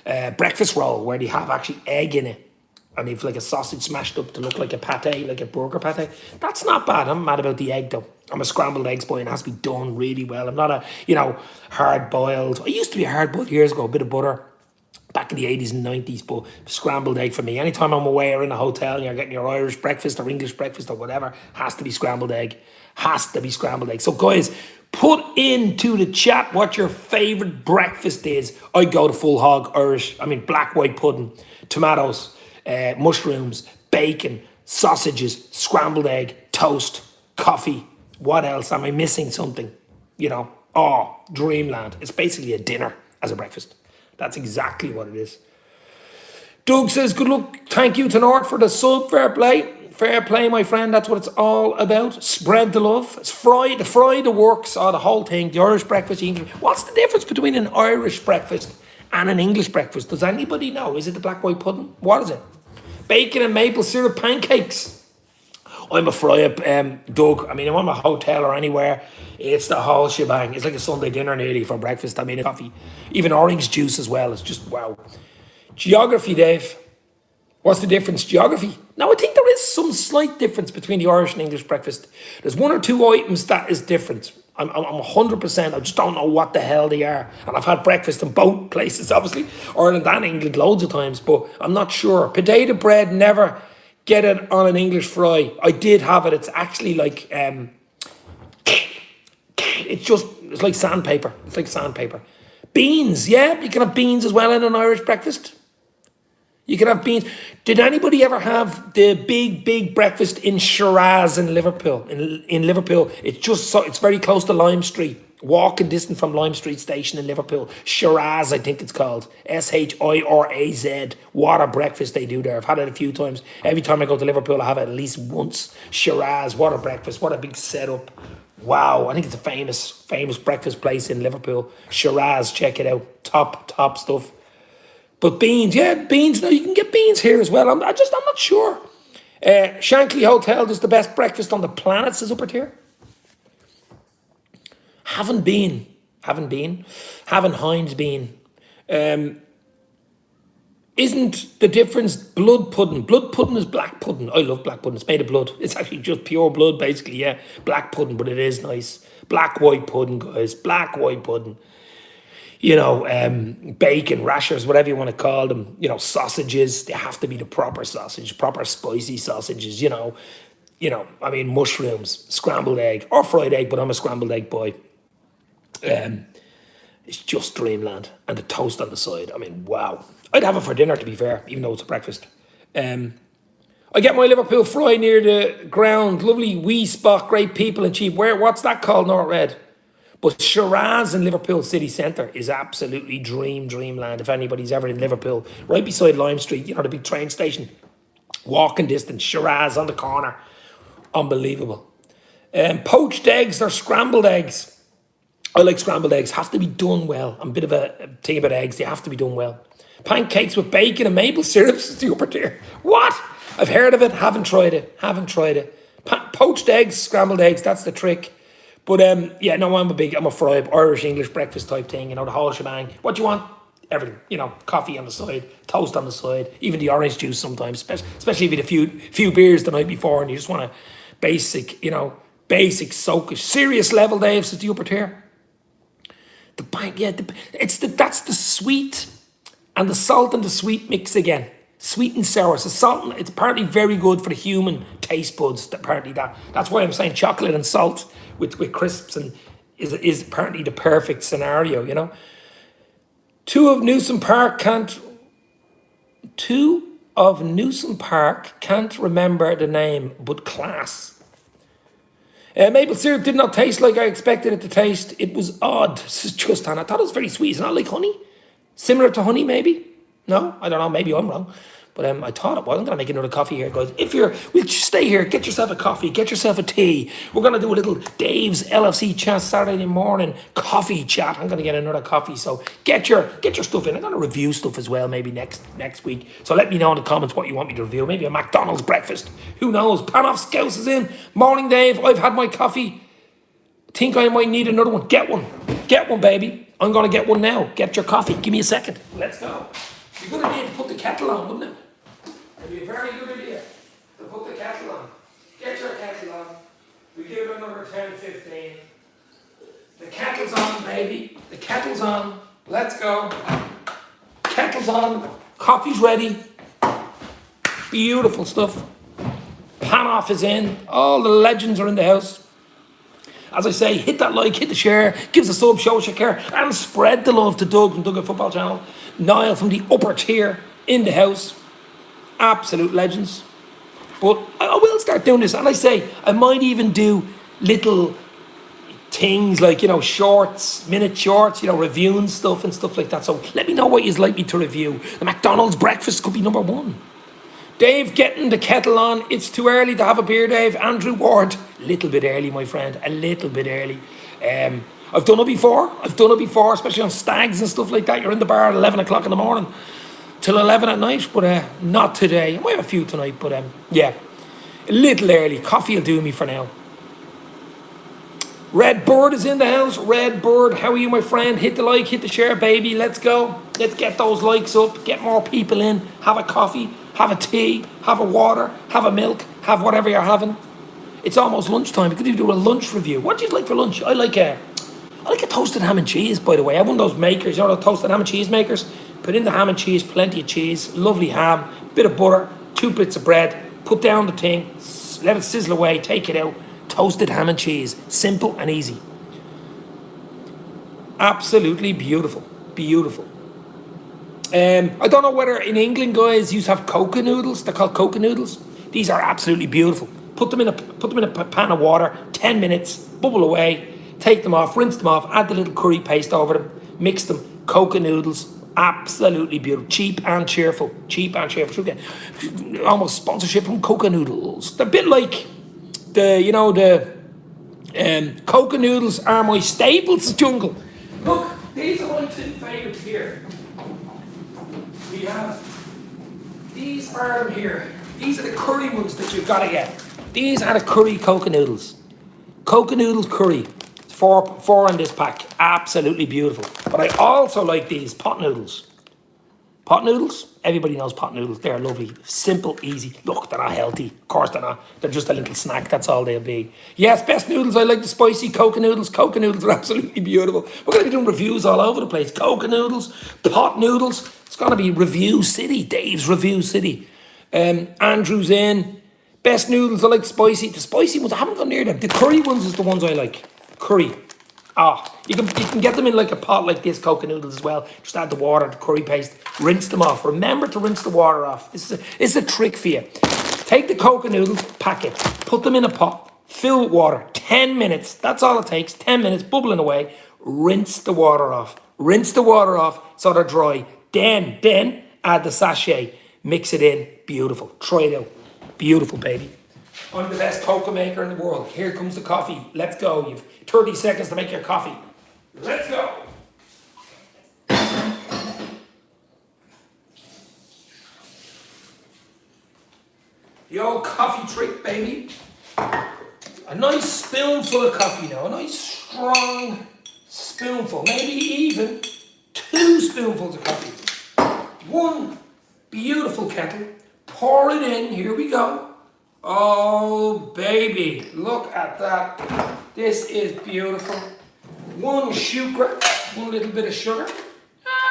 breakfast roll where they have actually egg in it. And they've like a sausage smashed up to look like a pate, like a burger pate. That's not bad. I'm mad about the egg though. I'm a scrambled eggs boy and it has to be done really well. I'm not a, hard boiled. I used to be a hard boiled years ago, a bit of butter back in the 80s and 90s, but scrambled egg for me. Anytime I'm away or in a hotel and you're getting your Irish breakfast or English breakfast or whatever, has to be scrambled egg. Has to be scrambled egg. So guys, put into the chat what your favourite breakfast is. I go to full hog Irish. Black white pudding, tomatoes, mushrooms, bacon, sausages, scrambled egg, toast, coffee. What else? Am I missing something? Dreamland. It's basically a dinner as a breakfast. That's exactly what it is. Doug says, good luck. Thank you to Nord for the sub. Fair play. Fair play, my friend. That's what it's all about. Spread the love. It's the works, the whole thing. The Irish breakfast, the English. What's the difference between an Irish breakfast and an English breakfast? Does anybody know? Is it the black white pudding? What is it? Bacon and maple syrup pancakes. I'm a fry up, Doug. I'm in a hotel or anywhere. It's the whole shebang. It's like a Sunday dinner nearly for breakfast. Coffee. Even orange juice as well. It's just wow. Geography, Dave. What's the difference? Geography. Now, I think there is some slight difference between the Irish and English breakfast. There's one or two items that is different. I'm 100%. I just don't know what the hell they are. And I've had breakfast in both places, obviously. Ireland and England loads of times, but I'm not sure. Potato bread, never get it on an English fry. I did have it. It's actually like, it's like sandpaper. It's like sandpaper. Beans, yeah. You can have beans as well in an Irish breakfast. You can have beans. Did anybody ever have the big breakfast in Shiraz in Liverpool? In Liverpool, it's very close to Lime Street. Walking distance from Lime Street Station in Liverpool. Shiraz, I think it's called. SHIRAZ. What a breakfast they do there. I've had it a few times. Every time I go to Liverpool, I have it at least once. Shiraz, what a breakfast. What a big setup. Wow, I think it's a famous breakfast place in Liverpool. Shiraz, check it out. Top stuff. But beans, yeah, beans. Now you can get beans here as well. I'm not sure. Shankly Hotel does the best breakfast on the planet, says Upper Tier. Haven't Heinz been. Isn't the difference blood pudding? Blood pudding is black pudding. I love black pudding. It's made of blood. It's actually just pure blood, basically, yeah. Black pudding, but it is nice. Black white pudding, guys. Black white pudding. Bacon, rashers, whatever you want to call them. Sausages. They have to be the proper sausage, proper spicy sausages, mushrooms, scrambled egg, or fried egg, but I'm a scrambled egg boy. It's just dreamland. And the toast on the side. Wow. I'd have it for dinner, to be fair, even though it's a breakfast. I get my Liverpool fry near the ground. Lovely wee spot, great people and cheap. What's that called? Not red. But Shiraz in Liverpool city centre is absolutely dreamland. If anybody's ever in Liverpool, right beside Lime Street, the big train station. Walking distance, Shiraz on the corner. Unbelievable. Poached eggs or scrambled eggs. I like scrambled eggs. Have to be done well. I'm a bit of a thing about eggs. They have to be done well. Pancakes with bacon and maple syrup is the upper tier. What? I've heard of it. Haven't tried it. Poached eggs, scrambled eggs, that's the trick. But yeah, no, I'm a fry up Irish English breakfast type thing, you know, the whole shebang. What do you want? Everything, you know, coffee on the side, toast on the side, even the orange juice sometimes, especially if you had a few beers the night before and you just want a basic, you know, basic soakish, serious level, Dave, says the upper tier. The bank, yeah, that's the sweet and the salt and the sweet mix again. Sweet and sour. So salt, it's apparently very good for the human taste buds. Apparently that's why I'm saying chocolate and salt with crisps and is apparently the perfect scenario. You know, two of Newsom Park can't remember the name, but class. Maple syrup did not taste like I expected it to taste. It was odd. This is just, and I thought it was very sweet. It's not like honey. Similar to honey, maybe? No, I don't know. Maybe I'm wrong. But I thought it was. I'm going to make another coffee here, guys. We'll stay here. Get yourself a coffee. Get yourself a tea. We're going to do a little Dave's LFC chat Saturday morning coffee chat. I'm going to get another coffee. So get your stuff in. I'm going to review stuff as well, maybe next week. So let me know in the comments what you want me to review. Maybe a McDonald's breakfast. Who knows? Panoff Scouse is in. Morning, Dave. I've had my coffee. Think I might need another one. Get one. Get one, baby. I'm going to get one now. Get your coffee. Give me a second. Let's go. It'd be a good idea to put the kettle on, wouldn't it? It'd be a very good idea to put the kettle on. Get your kettle on. We give it another 10, 15. The kettle's on, baby. The kettle's on. Let's go. Kettle's on. Coffee's ready. Beautiful stuff. Panoff is in. All the legends are in the house. As I say, hit that like, hit the share, give us a sub, show us your care, and spread the love to Doug from Doug Football Channel. Niall from the upper tier in the house. Absolute legends. But I will start doing this, and I say I might even do little things like, you know, shorts, minute shorts, you know, reviewing stuff and stuff like that. So let me know what you'd like me to review. The McDonald's breakfast could be number one. Dave getting the kettle on. It's too early to have a beer, Dave. Andrew Ward. A little bit early, my friend. A little bit early. I've done it before, especially on stags and stuff like that. You're in the bar at 11 o'clock in the morning till 11 at night, but not today. I might have a few tonight, but yeah. A little early. Coffee will do me for now. Red Bird is in the house. Red Bird, how are you, my friend? Hit the like, hit the share, baby. Let's go. Let's get those likes up. Get more people in. Have a coffee. Have a tea, have a water, have a milk, have whatever you're having. It's almost lunchtime. We could even do a lunch review. What do you like for lunch? I like a toasted ham and cheese, by the way. I have one of those makers, you know, those toasted ham and cheese makers. Put in the ham and cheese, plenty of cheese, lovely ham, bit of butter, 2 bits of bread. Put down the thing, let it sizzle away, take it out. Toasted ham and cheese. Simple and easy. Absolutely beautiful. Beautiful. I don't know whether in England, guys, you have coca noodles. They're called coca noodles. These are absolutely beautiful. Put them in a pan of water, 10 minutes, bubble away, take them off, rinse them off, add the little curry paste over them, mix them. Coca noodles, absolutely beautiful. Cheap and cheerful. Cheap and cheerful. Almost sponsorship from coca noodles. They're a bit like the coca noodles are my staples, jungle. Look, these are my two favourites here. We have, these are them here. These are the curry ones that you've got to get. These are the curry coca noodles. Coca noodles curry. Four in this pack. Absolutely beautiful. But I also like these pot noodles. Pot noodles? Everybody knows pot noodles. They're lovely. Simple, easy. Look, they're not healthy. Of course they're not. They're just a little snack. That's all they'll be. Yes, best noodles. I like the spicy coca noodles. Coca noodles are absolutely beautiful. We're going to be doing reviews all over the place. Coca noodles, pot noodles. It's going to be Review City. Dave's Review City. Andrew's in. Best noodles. I like spicy. The spicy ones, I haven't gone near them. The curry ones is the ones I like. Curry. You can get them in like a pot like this, coca noodles as well. Just add the water, the curry paste, rinse them off. Remember to rinse the water off. This is a trick for you. Take the coca noodles, pack it, put them in a pot, fill with water, 10 minutes. That's all it takes, 10 minutes, bubbling away. Rinse the water off. Rinse the water off so they're dry. Then add the sachet, mix it in. Beautiful. Try it out. Beautiful, baby. I'm the best coca maker in the world. Here comes the coffee. Let's go. You've 30 seconds to make your coffee. Let's go. The old coffee trick, baby. A nice spoonful of coffee now. A nice strong spoonful. Maybe even 2 spoonfuls of coffee. One beautiful kettle. Pour it in. Here we go. Oh, baby. Look at that. This is beautiful. 1 sugar. 1 little bit of sugar.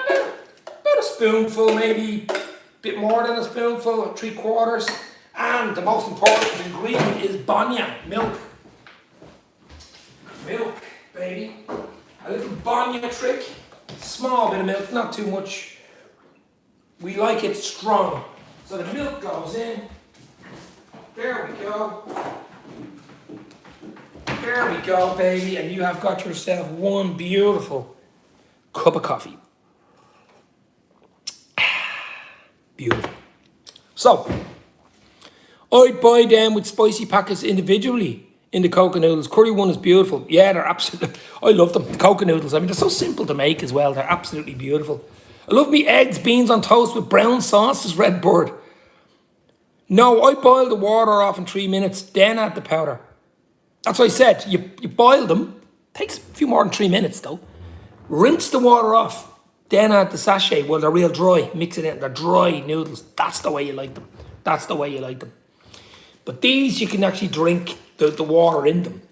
About a spoonful, maybe a bit more than a spoonful, 3/4. And the most important ingredient is banya, milk. Milk, baby. A little banya trick. Small bit of milk, not too much. We like it strong. So the milk goes in. There we go. There we go, baby. And you have got yourself 1 beautiful cup of coffee. Beautiful. So, I'd buy them with spicy packets individually in the coca noodles. Curry one is beautiful. Yeah, they're absolutely, I love them. The coca noodles, I mean, they're so simple to make as well. They're absolutely beautiful. I love me eggs, beans on toast with brown sauce, says Redbird. No, I boil the water off in 3 minutes, then add the powder. That's what I said. You boil them. Takes a few more than 3 minutes though. Rinse the water off. Then add the sachet. Well, they're real dry. Mix it in. They're dry noodles. That's the way you like them. That's the way you like them. But these, you can actually drink the water in them.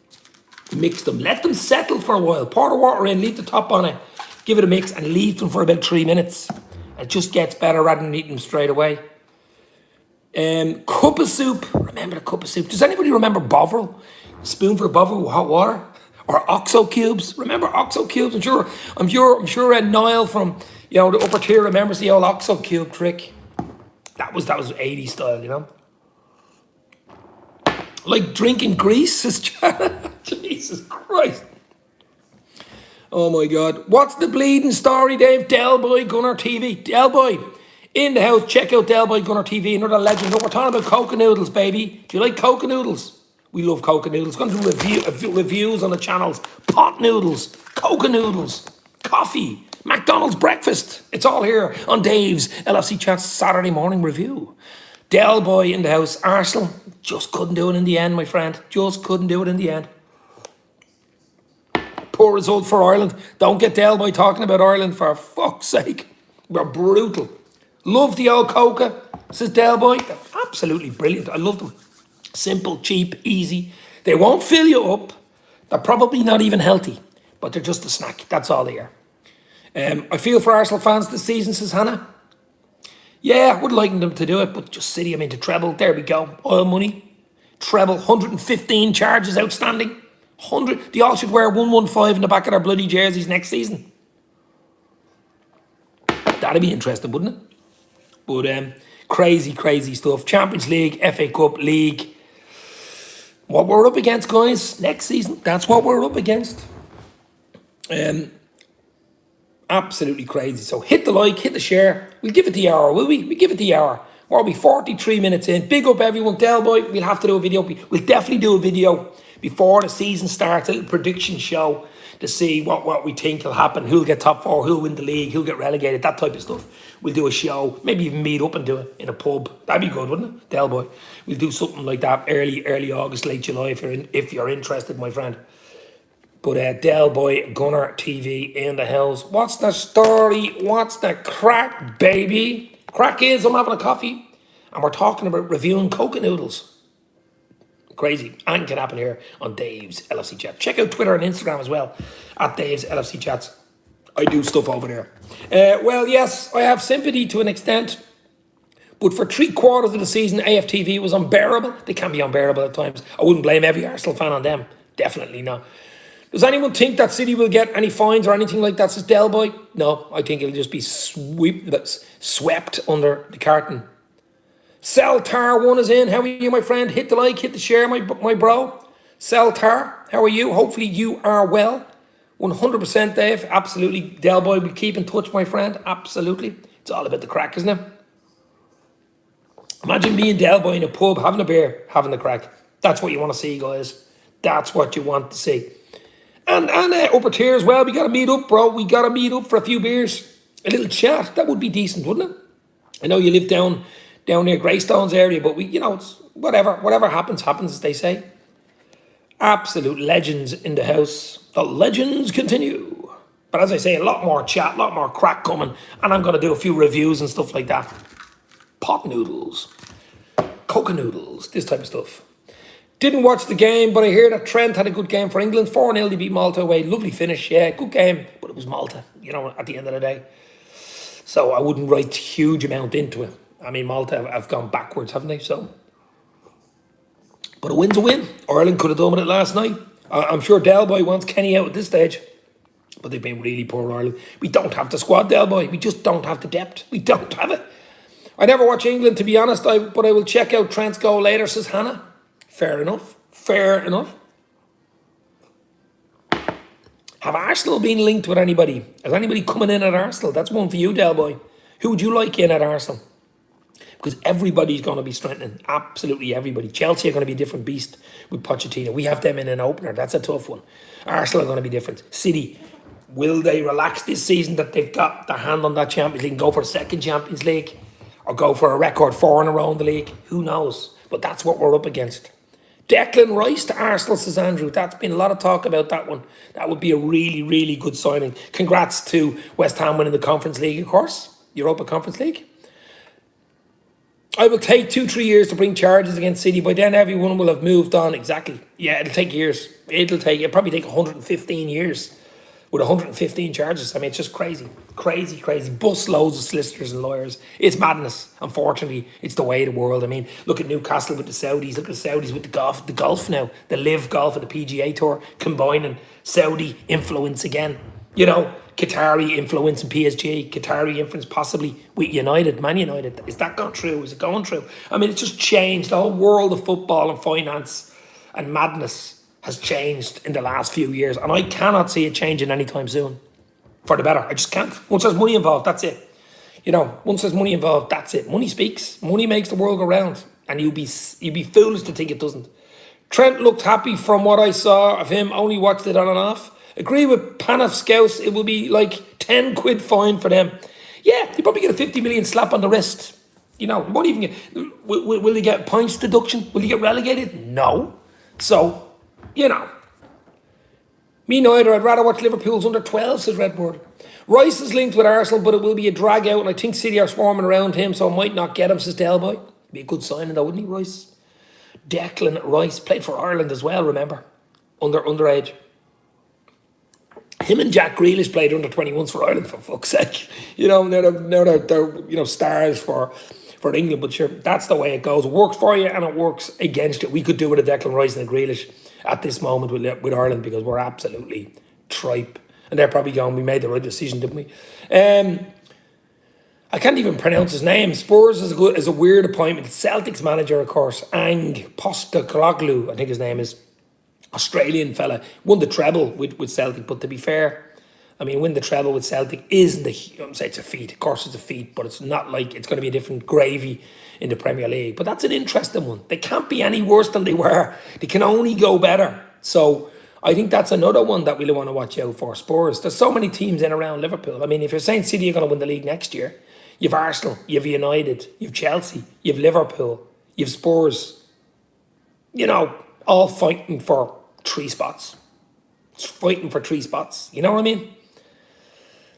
Mix them. Let them settle for a while. Pour the water in. Leave the top on it. Give it a mix and leave them for about 3 minutes. It just gets better rather than eating them straight away. Cup of soup. Remember the cup of soup. Does anybody remember Bovril? A spoonful of Bovril with hot water? Or Oxo cubes. Remember Oxo cubes? I'm sure Niall from the upper tier remembers the old Oxo cube trick. That was 80s style, you know. Like drinking grease, says Jesus Christ. Oh my God. What's the bleeding story, Dave? Delboy Gunner TV. Delboy in the house. Check out Delboy Gunner TV. Another legend. Look, we're talking about coca noodles, baby. Do you like coca noodles? We love coca noodles. Going to do reviews on the channels. Pot noodles, coca noodles, coffee, McDonald's breakfast. It's all here on Dave's LFC Chats Saturday morning review. Del Boy in the house. Arsenal just couldn't do it in the end, my friend. Just couldn't do it in the end. Poor result for Ireland. Don't get Del Boy talking about Ireland for fuck's sake. We're brutal. Love the old coca, says Del Boy. They're absolutely brilliant. I love them. Simple, cheap, easy. They won't fill you up. They're probably not even healthy, but they're just a snack. That's all they are. I feel for Arsenal fans this season, says Hannah. Yeah, I would like them to do it, but just City, I mean, to treble. There we go. Oil money. Treble. 115 charges outstanding. 100. They all should wear 115 in the back of their bloody jerseys next season. That'd be interesting, wouldn't it? But crazy, crazy stuff. Champions League, FA Cup, League. What we're up against, guys, next season. That's what we're up against. Absolutely crazy. So hit the like, hit the share. We'll give it the hour, will we? We give it the hour. What are we, 43 minutes in? Big up everyone. Del Boy, we'll have to do a video. We'll definitely do a video before the season starts, a little prediction show to see what we think will happen, who'll get top 4, who'll win the league, who'll get relegated, that type of stuff. We'll do a show, maybe even meet up and do it in a pub. That'd be good, wouldn't it? Del Boy. We'll do something like that early August, late July if you're interested, my friend. But Del Boy Gunner TV in the house. What's the story? What's the crack, baby? Crack is I'm having a coffee and we're talking about reviewing coca noodles. Crazy. And can happen here on Dave's LFC Chat. Check out Twitter and Instagram as well at Dave's LFC Chats. I do stuff over there. Well, yes, I have sympathy to an extent. But for 3/4 of the season, AFTV was unbearable. They can be unbearable at times. I wouldn't blame every Arsenal fan on them. Definitely not. Does anyone think that City will get any fines or anything like that, says Del Boy? No, I think it'll just be swept under the curtain. Celtar1 is in. How are you, my friend? Hit the like, hit the share, my bro. Celtar, how are you? Hopefully you are well. 100% Dave. Absolutely. Del Boy, we keep in touch, my friend. Absolutely. It's all about the crack, isn't it? Imagine me and Del Boy in a pub, having a beer, having the crack. That's what you want to see, guys. That's what you want to see. And upper tier as well. We got to meet up, bro. We got to meet up for a few beers. A little chat. That would be decent, wouldn't it? I know you live down near Greystones area, but it's whatever happens, as they say. Absolute legends in the house. The legends continue. But as I say, a lot more chat, a lot more crack coming. And I'm going to do a few reviews and stuff like that. Pot noodles, coca noodles, this type of stuff. Didn't watch the game, but I hear that Trent had a good game for England. 4-0, they beat Malta away. Lovely finish, yeah, good game. But it was Malta, you know, at the end of the day. So I wouldn't write a huge amount into it. I mean, Malta have gone backwards, haven't they? So, but a win's a win. Ireland could have done with it last night. I'm sure Del Boy wants Kenny out at this stage. But they've been really poor, Ireland. We don't have the squad, Del Boy. We just don't have the depth. We don't have it. I never watch England, to be honest, but I will check out Trent's goal later, says Hannah. Fair enough. Fair enough. Have Arsenal been linked with anybody? Is anybody coming in at Arsenal? That's one for you, Del Boy. Who would you like in at Arsenal? Because everybody's going to be strengthening. Absolutely everybody. Chelsea are going to be a different beast with Pochettino. We have them in an opener. That's a tough one. Arsenal are going to be different. City, will they relax this season that they've got their hand on that Champions League and go for a second Champions League? Or go for a record 4 in a row in the league? Who knows? But that's what we're up against. Declan Rice to Arsenal, says Andrew. That's been a lot of talk about that one. That would be a really, really good signing. Congrats to West Ham winning the Conference League, of course. Europa Conference League. I will take 2-3 years to bring charges against City. By then, everyone will have moved on. Exactly. Yeah, it'll take years. It'll probably take 115 years with 115 charges. I mean, it's just crazy. Crazy, crazy. Bus loads of solicitors and lawyers. It's madness. Unfortunately, it's the way of the world. I mean, look at Newcastle with the Saudis. Look at the Saudis with the golf now. The live golf of the PGA Tour. Combining Saudi influence again. You know, Qatari influence in PSG. Qatari influence possibly with United, Man United. Is that gone through? Is it going through? I mean, it's just changed. The whole world of football and finance and madness has changed in the last few years, and I cannot see it changing anytime soon for the better. I just can't. Once there's money involved, that's it. You know, once there's money involved, that's it. Money speaks. Money makes the world go round, and you'd be foolish to think it doesn't. Trent looked happy from what I saw of him. Only watched it on and off. Agree with Panaf Scouts. It will be like 10 quid fine for them. Yeah, they probably get a 50 million slap on the wrist. You know, won't even get. Will they get points deduction? Will they get relegated? No. So, you know, me neither. I'd rather watch Liverpool's under 12, says Redboard. Rice is linked with Arsenal, but it will be a drag out, and I think City are swarming around him, so I might not get him, says Delboy. Be a good signing though, wouldn't he, Rice? Declan Rice played for Ireland as well, remember? Underage. Him and Jack Grealish played under 21s for Ireland, for fuck's sake. You know, they're you know, stars for England, but sure, that's the way it goes. It works for you and it works against you. We could do with a Declan Rice and a Grealish at this moment with Ireland because we're absolutely tripe. And they're probably going, we made the right decision, didn't we? I can't even pronounce his name. Spurs is a weird appointment. Celtics manager, of course, Ang Postecoglou, I think his name is. Australian fella. Won the treble with Celtic, but to be fair, I mean, win the treble with Celtic isn't it's a feat. Of course it's a feat, but it's not like it's going to be a different gravy in the Premier League. But that's an interesting one. They can't be any worse than they were. They can only go better. So I think that's another one that we'll want to watch out for. Spurs. There's so many teams in around Liverpool. I mean, if you're saying City are going to win the league next year, you've Arsenal, you've United, you've Chelsea, you've Liverpool, you've Spurs. You know, all fighting for 3 spots. It's fighting for 3 spots. You know what I mean?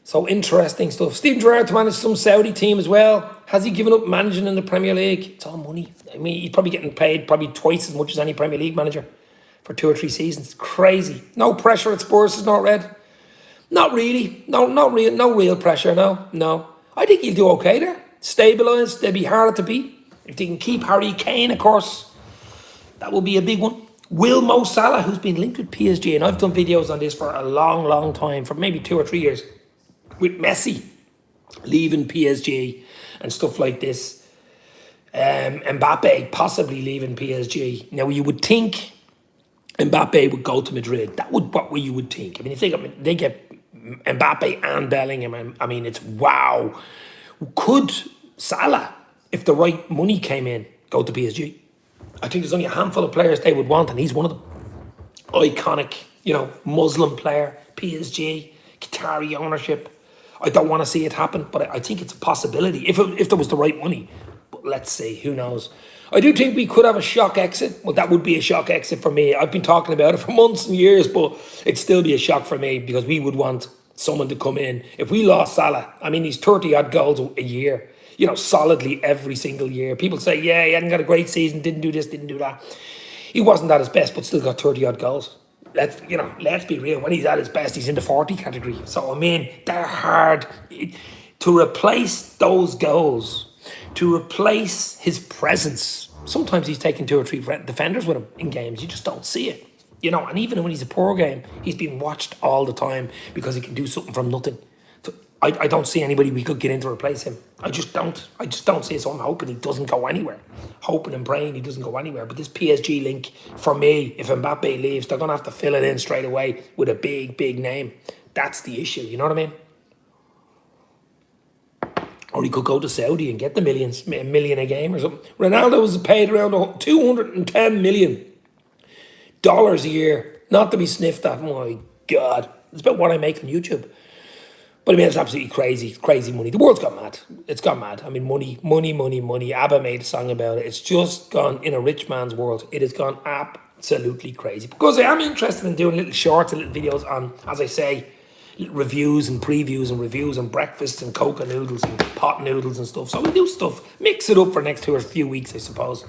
So interesting stuff. Steve Gerrard to manage some Saudi team as well. Has he given up managing in the Premier League? It's all money. I mean, he's probably getting paid probably twice as much as any Premier League manager for 2 or 3 seasons. Crazy. No pressure at Spurs, is not red. Not really. No real pressure. No. I think he'll do okay there. Stabilised. They'll be harder to beat. If they can keep Harry Kane, of course, that will be a big one. Will Mo Salah, who's been linked with PSG, and I've done videos on this for a long, long time, for maybe 2 or 3 years, with Messi leaving PSG and stuff like this. Mbappe possibly leaving PSG. Now, you would think Mbappe would go to Madrid. That would what you would think. I mean, if they get Mbappe and Bellingham, I mean, it's wow. Could Salah, if the right money came in, go to PSG? I think there's only a handful of players they would want, and he's one of them. Iconic, you know, Muslim player, PSG, Qatari ownership. I don't want to see it happen, but I think it's a possibility if there was the right money. But let's see, who knows? I do think we could have a shock exit. Well, that would be a shock exit for me. I've been talking about it for months and years, but it'd still be a shock for me because we would want someone to come in. If we lost Salah, I mean, he's 30 odd goals a year, you know, solidly every single year. People say, yeah, he hadn't got a great season, didn't do this, didn't do that. He wasn't at his best, but still got 30 odd goals. Let's be real. When he's at his best, he's in the 40 category. So, I mean, they're hard to replace those goals, to replace his presence. Sometimes he's taking 2 or 3 defenders with him in games. You just don't see it. You know, and even when he's a poor game, he's being watched all the time because he can do something from nothing. So I don't see anybody we could get in to replace him. I just don't see it. So I'm hoping he doesn't go anywhere. Hoping and praying he doesn't go anywhere. But this PSG link, for me, if Mbappe leaves, they're going to have to fill it in straight away with a big, big name. That's the issue. You know what I mean? Or he could go to Saudi and get the millions, $1 million a game or something. Ronaldo was paid around $210 million a year. Not to be sniffed at. My God. It's about what I make on YouTube. But I mean, it's absolutely crazy. Crazy money. The world's gone mad. It's gone mad. I mean, money. ABBA made a song about it. It's just gone in a rich man's world. It has gone absolutely crazy. Because I am interested in doing little shorts and little videos on, as I say, reviews and previews and reviews and breakfasts and coca noodles and pot noodles and stuff. So we do stuff, mix it up for the next 2 or few weeks, I suppose.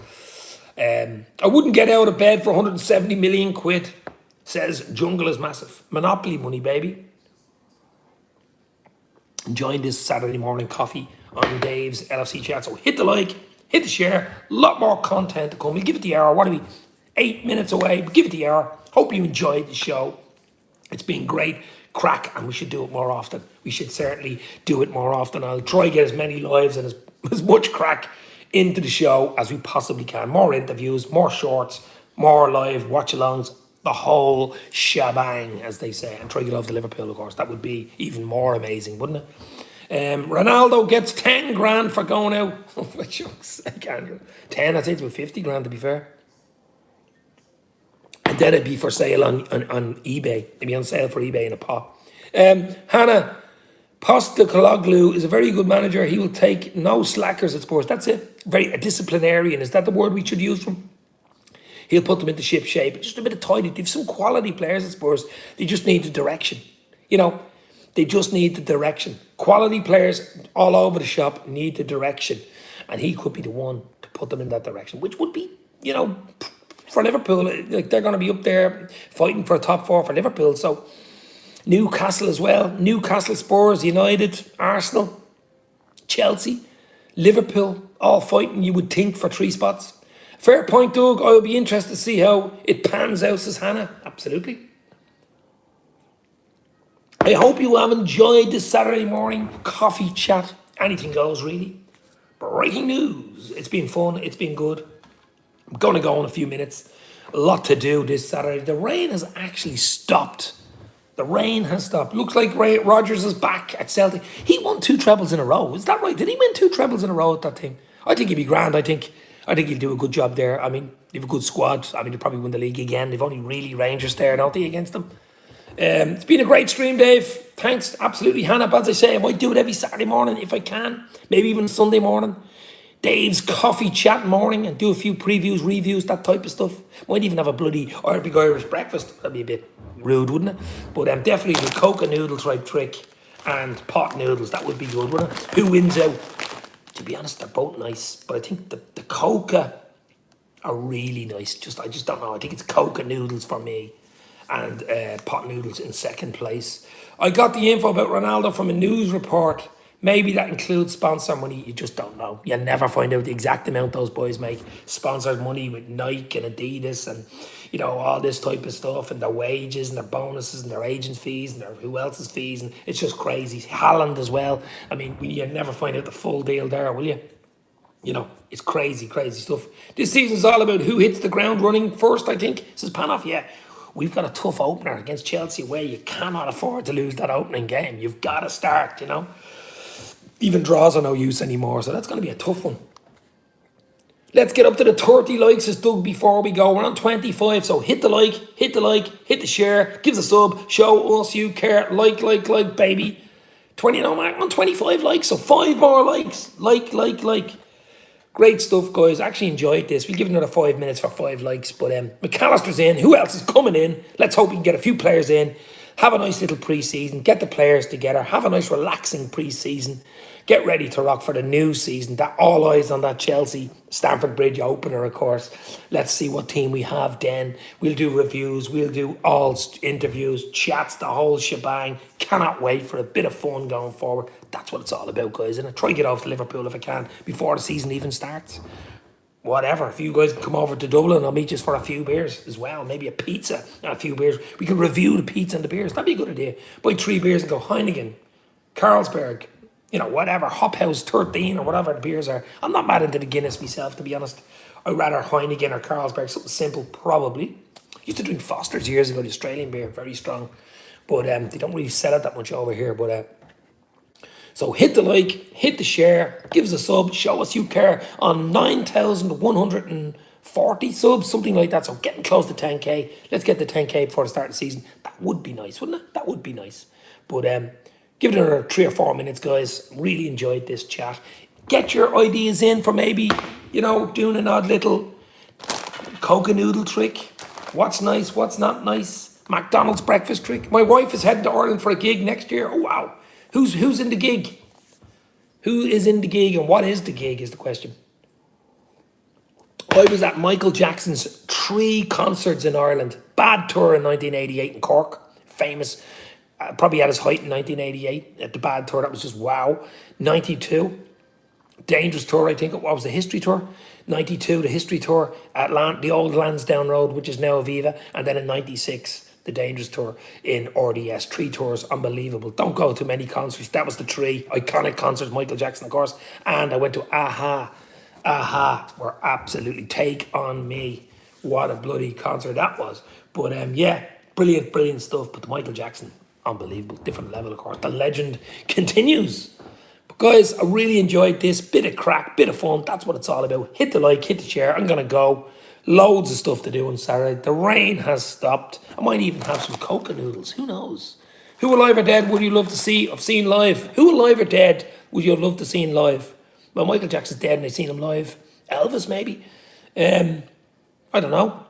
I wouldn't get out of bed for 170 million quid, says Jungle is massive. Monopoly money, baby. Join this Saturday morning coffee on Dave's LFC chat. So hit the like, hit the share. A lot more content to come. We'll give it the hour. What are we? 8 minutes away. But give it the hour. Hope you enjoyed the show. It's been great crack, and we should do it more often. We should certainly do it more often. I'll try to get as many lives and as much crack into the show as we possibly can. More interviews, more shorts, more live watch-alongs, the whole shebang, as they say. And try to get off to Liverpool, of course. That would be even more amazing, wouldn't it? Ronaldo gets 10 grand for going out. Oh, for shucks sake, Andrew. 10, I'd say it's about 50 grand, to be fair. And then it'd be for sale on eBay. It'd be on sale for eBay in a pot. Hannah, Postecoglou is a very good manager. He will take no slackers at Spurs. That's it. A disciplinarian. Is that the word we should use from? He'll put them into ship shape. Just a bit of tidy. They've some quality players at Spurs. They just need the direction. You know, they just need the direction. Quality players all over the shop need the direction. And he could be the one to put them in that direction, which would be, you know, for Liverpool, like they're going to be up there fighting for a top 4 for Liverpool. So Newcastle as well. Newcastle, Spurs, United, Arsenal, Chelsea, Liverpool, all fighting, you would think, for 3 spots. Fair point, Doug. I'll be interested to see how it pans out, says Hannah. Absolutely. I hope you have enjoyed this Saturday morning coffee chat. Anything goes, really. Breaking news. It's been fun. It's been good. I'm going to go in a few minutes. A lot to do this Saturday. The rain has actually stopped. The rain has stopped. Looks like Rodgers is back at Celtic. He won 2 trebles in a row. Is that right? Did he win 2 trebles in a row at that thing? I think he'd be grand. I think he'll do a good job there. I mean, they have a good squad. I mean, they'll probably win the league again. They've only really Rangers there, don't they, against them? It's been a great stream, Dave. Thanks. Absolutely, Hannah. As I say, I might do it every Saturday morning if I can. Maybe even Sunday morning. Dave's coffee chat morning and do a few previews, reviews, that type of stuff. Might even have a bloody big Irish breakfast. That'd be a bit rude, wouldn't it? But definitely the coca noodles right trick and pot noodles. That would be good, wouldn't it? Who wins out? To be honest, they're both nice. But I think the coca are really nice. I just don't know. I think it's coca noodles for me. And pot noodles in second place. I got the info about Ronaldo from a news report. Maybe that includes sponsor money. You just don't know. You'll never find out the exact amount those boys make. Sponsored money with Nike and Adidas and, you know, all this type of stuff, and their wages and their bonuses and their agents' fees and their who else's fees. And it's just crazy. Haaland as well. I mean, you'll never find out the full deal there, will you? You know, it's crazy, crazy stuff. This season's all about who hits the ground running first, I think. Says Panoff, yeah. We've got a tough opener against Chelsea where you cannot afford to lose that opening game. You've got to start, you know. Even draws are no use anymore, so that's going to be a tough one. Let's get up to the 30 likes, as Doug, before we go. We're on 25, so hit the like, hit the share, give us a sub, show us you care, like, baby. 20, no, man, on 25 likes, so 5 more likes. Like. Great stuff, guys. I actually enjoyed this. We give another 5 minutes for 5 likes. But McAllister's in. Who else is coming in? Let's hope we can get a few players in. Have a nice little pre-season. Get the players together. Have a nice relaxing pre-season. Get ready to rock for the new season. That all eyes on that Chelsea Stamford Bridge opener, of course. Let's see what team we have then. We'll do reviews. We'll do all interviews, chats, the whole shebang. Cannot wait for a bit of fun going forward. That's what it's all about, guys. And I try to get off to Liverpool if I can before the season even starts. Whatever, if you guys come over to Dublin, I'll meet you for a few beers as well. Maybe a pizza and a few beers. We can review the pizza and the beers. That'd be a good idea. Buy 3 beers and go Heineken, Carlsberg, whatever, Hop House 13 or whatever the beers are. I'm not mad into the Guinness myself, to be honest. I'd rather Heineken or Carlsberg, something simple, probably. Used to drink Foster's years ago, the Australian beer, very strong. But they don't really sell it that much over here. But so hit the like, hit the share, give us a sub, show us you care on 9,140 subs, something like that. So getting close to 10k. Let's get the 10k before the start of the season. That would be nice, wouldn't it? That would be nice. But give it another 3 or 4 minutes, guys. Really enjoyed this chat. Get your ideas in for maybe, doing an odd little Coca noodle trick. What's nice, what's not nice. McDonald's breakfast trick. My wife is heading to Ireland for a gig next year. Oh, wow. Who's in the gig? Who is in the gig and what is the gig is the question. I was at Michael Jackson's 3 concerts in Ireland. Bad tour in 1988 in Cork. Famous. Probably at his height in 1988 at the Bad tour. That was just wow. 92. Dangerous tour, I think. What was the History tour? 92, the History tour at the old Lansdowne Road, which is now Aviva. And then in 96, the Dangerous tour in RDS. 3 tours, unbelievable. Don't go to many concerts. That was the 3 iconic concerts. Michael Jackson, of course. And I went to Aha. Aha were absolutely Take On Me. What a bloody concert that was. But yeah, brilliant stuff. But the Michael Jackson, unbelievable. Different level, of course. The legend continues. But guys, I really enjoyed this. Bit of crack, bit of fun. That's what it's all about. Hit the like, hit the share. I'm going to go. Loads of stuff to do on Saturday. The rain has stopped. I might even have some Coca noodles. Who knows? Who alive or dead would you love to see? I've seen live. Who alive or dead would you have loved to see live? Well, Michael Jackson's dead and I've seen him live. Elvis, maybe. I don't know.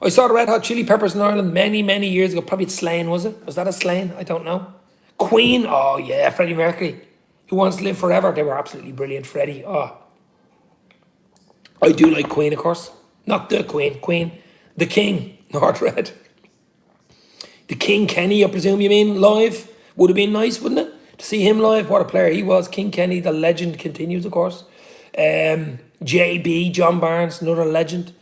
I saw the Red Hot Chili Peppers in Ireland many years ago. Probably at Slane, was it? Was that a Slane? I don't know. Queen. Oh, yeah. Freddie Mercury. Who Wants to Live Forever? They were absolutely brilliant. Freddie. Oh. I do like Queen, of course. Not the Queen. Queen. The King. Not Red. The King Kenny, I presume you mean, live. Would have been nice, wouldn't it? To see him live. What a player he was. King Kenny, the legend continues, of course. JB, John Barnes, another legend.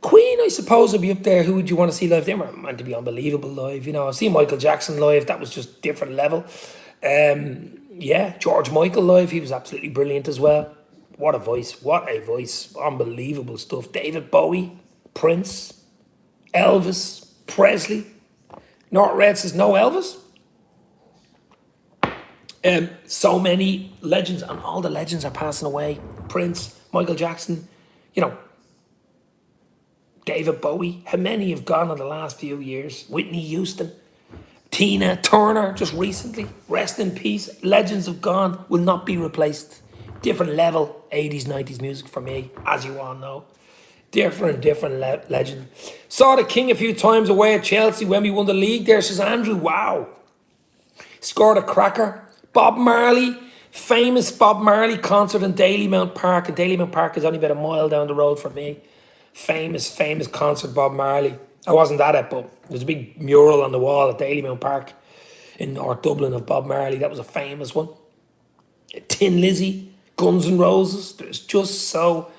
Queen, I suppose, would be up there. Who would you want to see live? They were meant to be unbelievable live. I've seen Michael Jackson live. That was just different level. Yeah, George Michael live. He was absolutely brilliant as well. What a voice. What a voice. Unbelievable stuff. David Bowie, Prince, Elvis, Presley. North Red says no Elvis. So many legends, and all the legends are passing away. Prince, Michael Jackson, David Bowie. How many have gone in the last few years? Whitney Houston, Tina Turner, just recently. Rest in peace. Legends have gone, will not be replaced. Different level, 80s, 90s music for me, as you all know. Different legend. Saw the King a few times away at Chelsea when we won the league there, says Andrew. Wow. Scored a cracker. Bob Marley, famous Bob Marley concert in Dalymount Park. And Dalymount Park is only about a mile down the road from me. Famous concert, Bob Marley. I wasn't at it, but there's a big mural on the wall at Dalymount Park in North Dublin of Bob Marley. That was a famous one. Tin Lizzy, Guns N' Roses. There's just so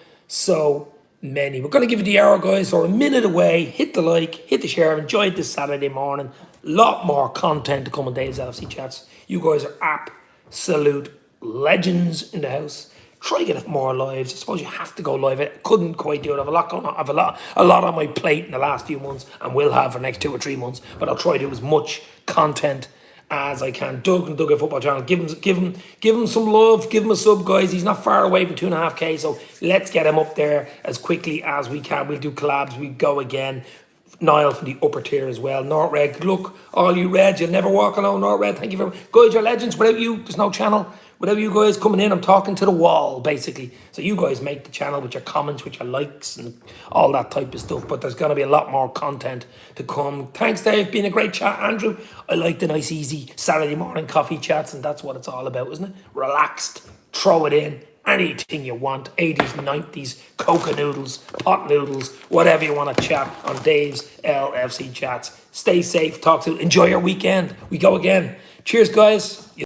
many. We're going to give it the hour, guys. So a minute away. Hit the like, hit the share. Enjoy it this Saturday morning. Lot more content to come on Dave's LFC Chats. You guys are absolute legends in the house. Try to get more lives. I suppose you have to go live. I couldn't quite do it. I have a lot going on. I have a lot on my plate in the last few months and will have for the next 2 or 3 months. But I'll try to do as much content as I can. Doug and Doug Football Channel. Give him some love. Give him a sub, guys. He's not far away from 2.5k. So let's get him up there as quickly as we can. We'll do collabs. We go again. Niall from the upper tier as well. North Red, good luck. All you Reds, you'll never walk alone. North Red, thank you very much. Guys, you're legends. Without you, there's no channel. whatever you guys coming in, I'm talking to the wall, basically. So you guys make the channel with your comments, with your likes, and all that type of stuff. But there's going to be a lot more content to come. Thanks, Dave. Been a great chat, Andrew. I like the nice, easy Saturday morning coffee chats, and that's what it's all about, isn't it? Relaxed, throw it in, anything you want. 80s, 90s, coca noodles, pot noodles, whatever you want to chat on Dave's LFC Chats. Stay safe, talk to, enjoy your weekend. We go again. Cheers, guys.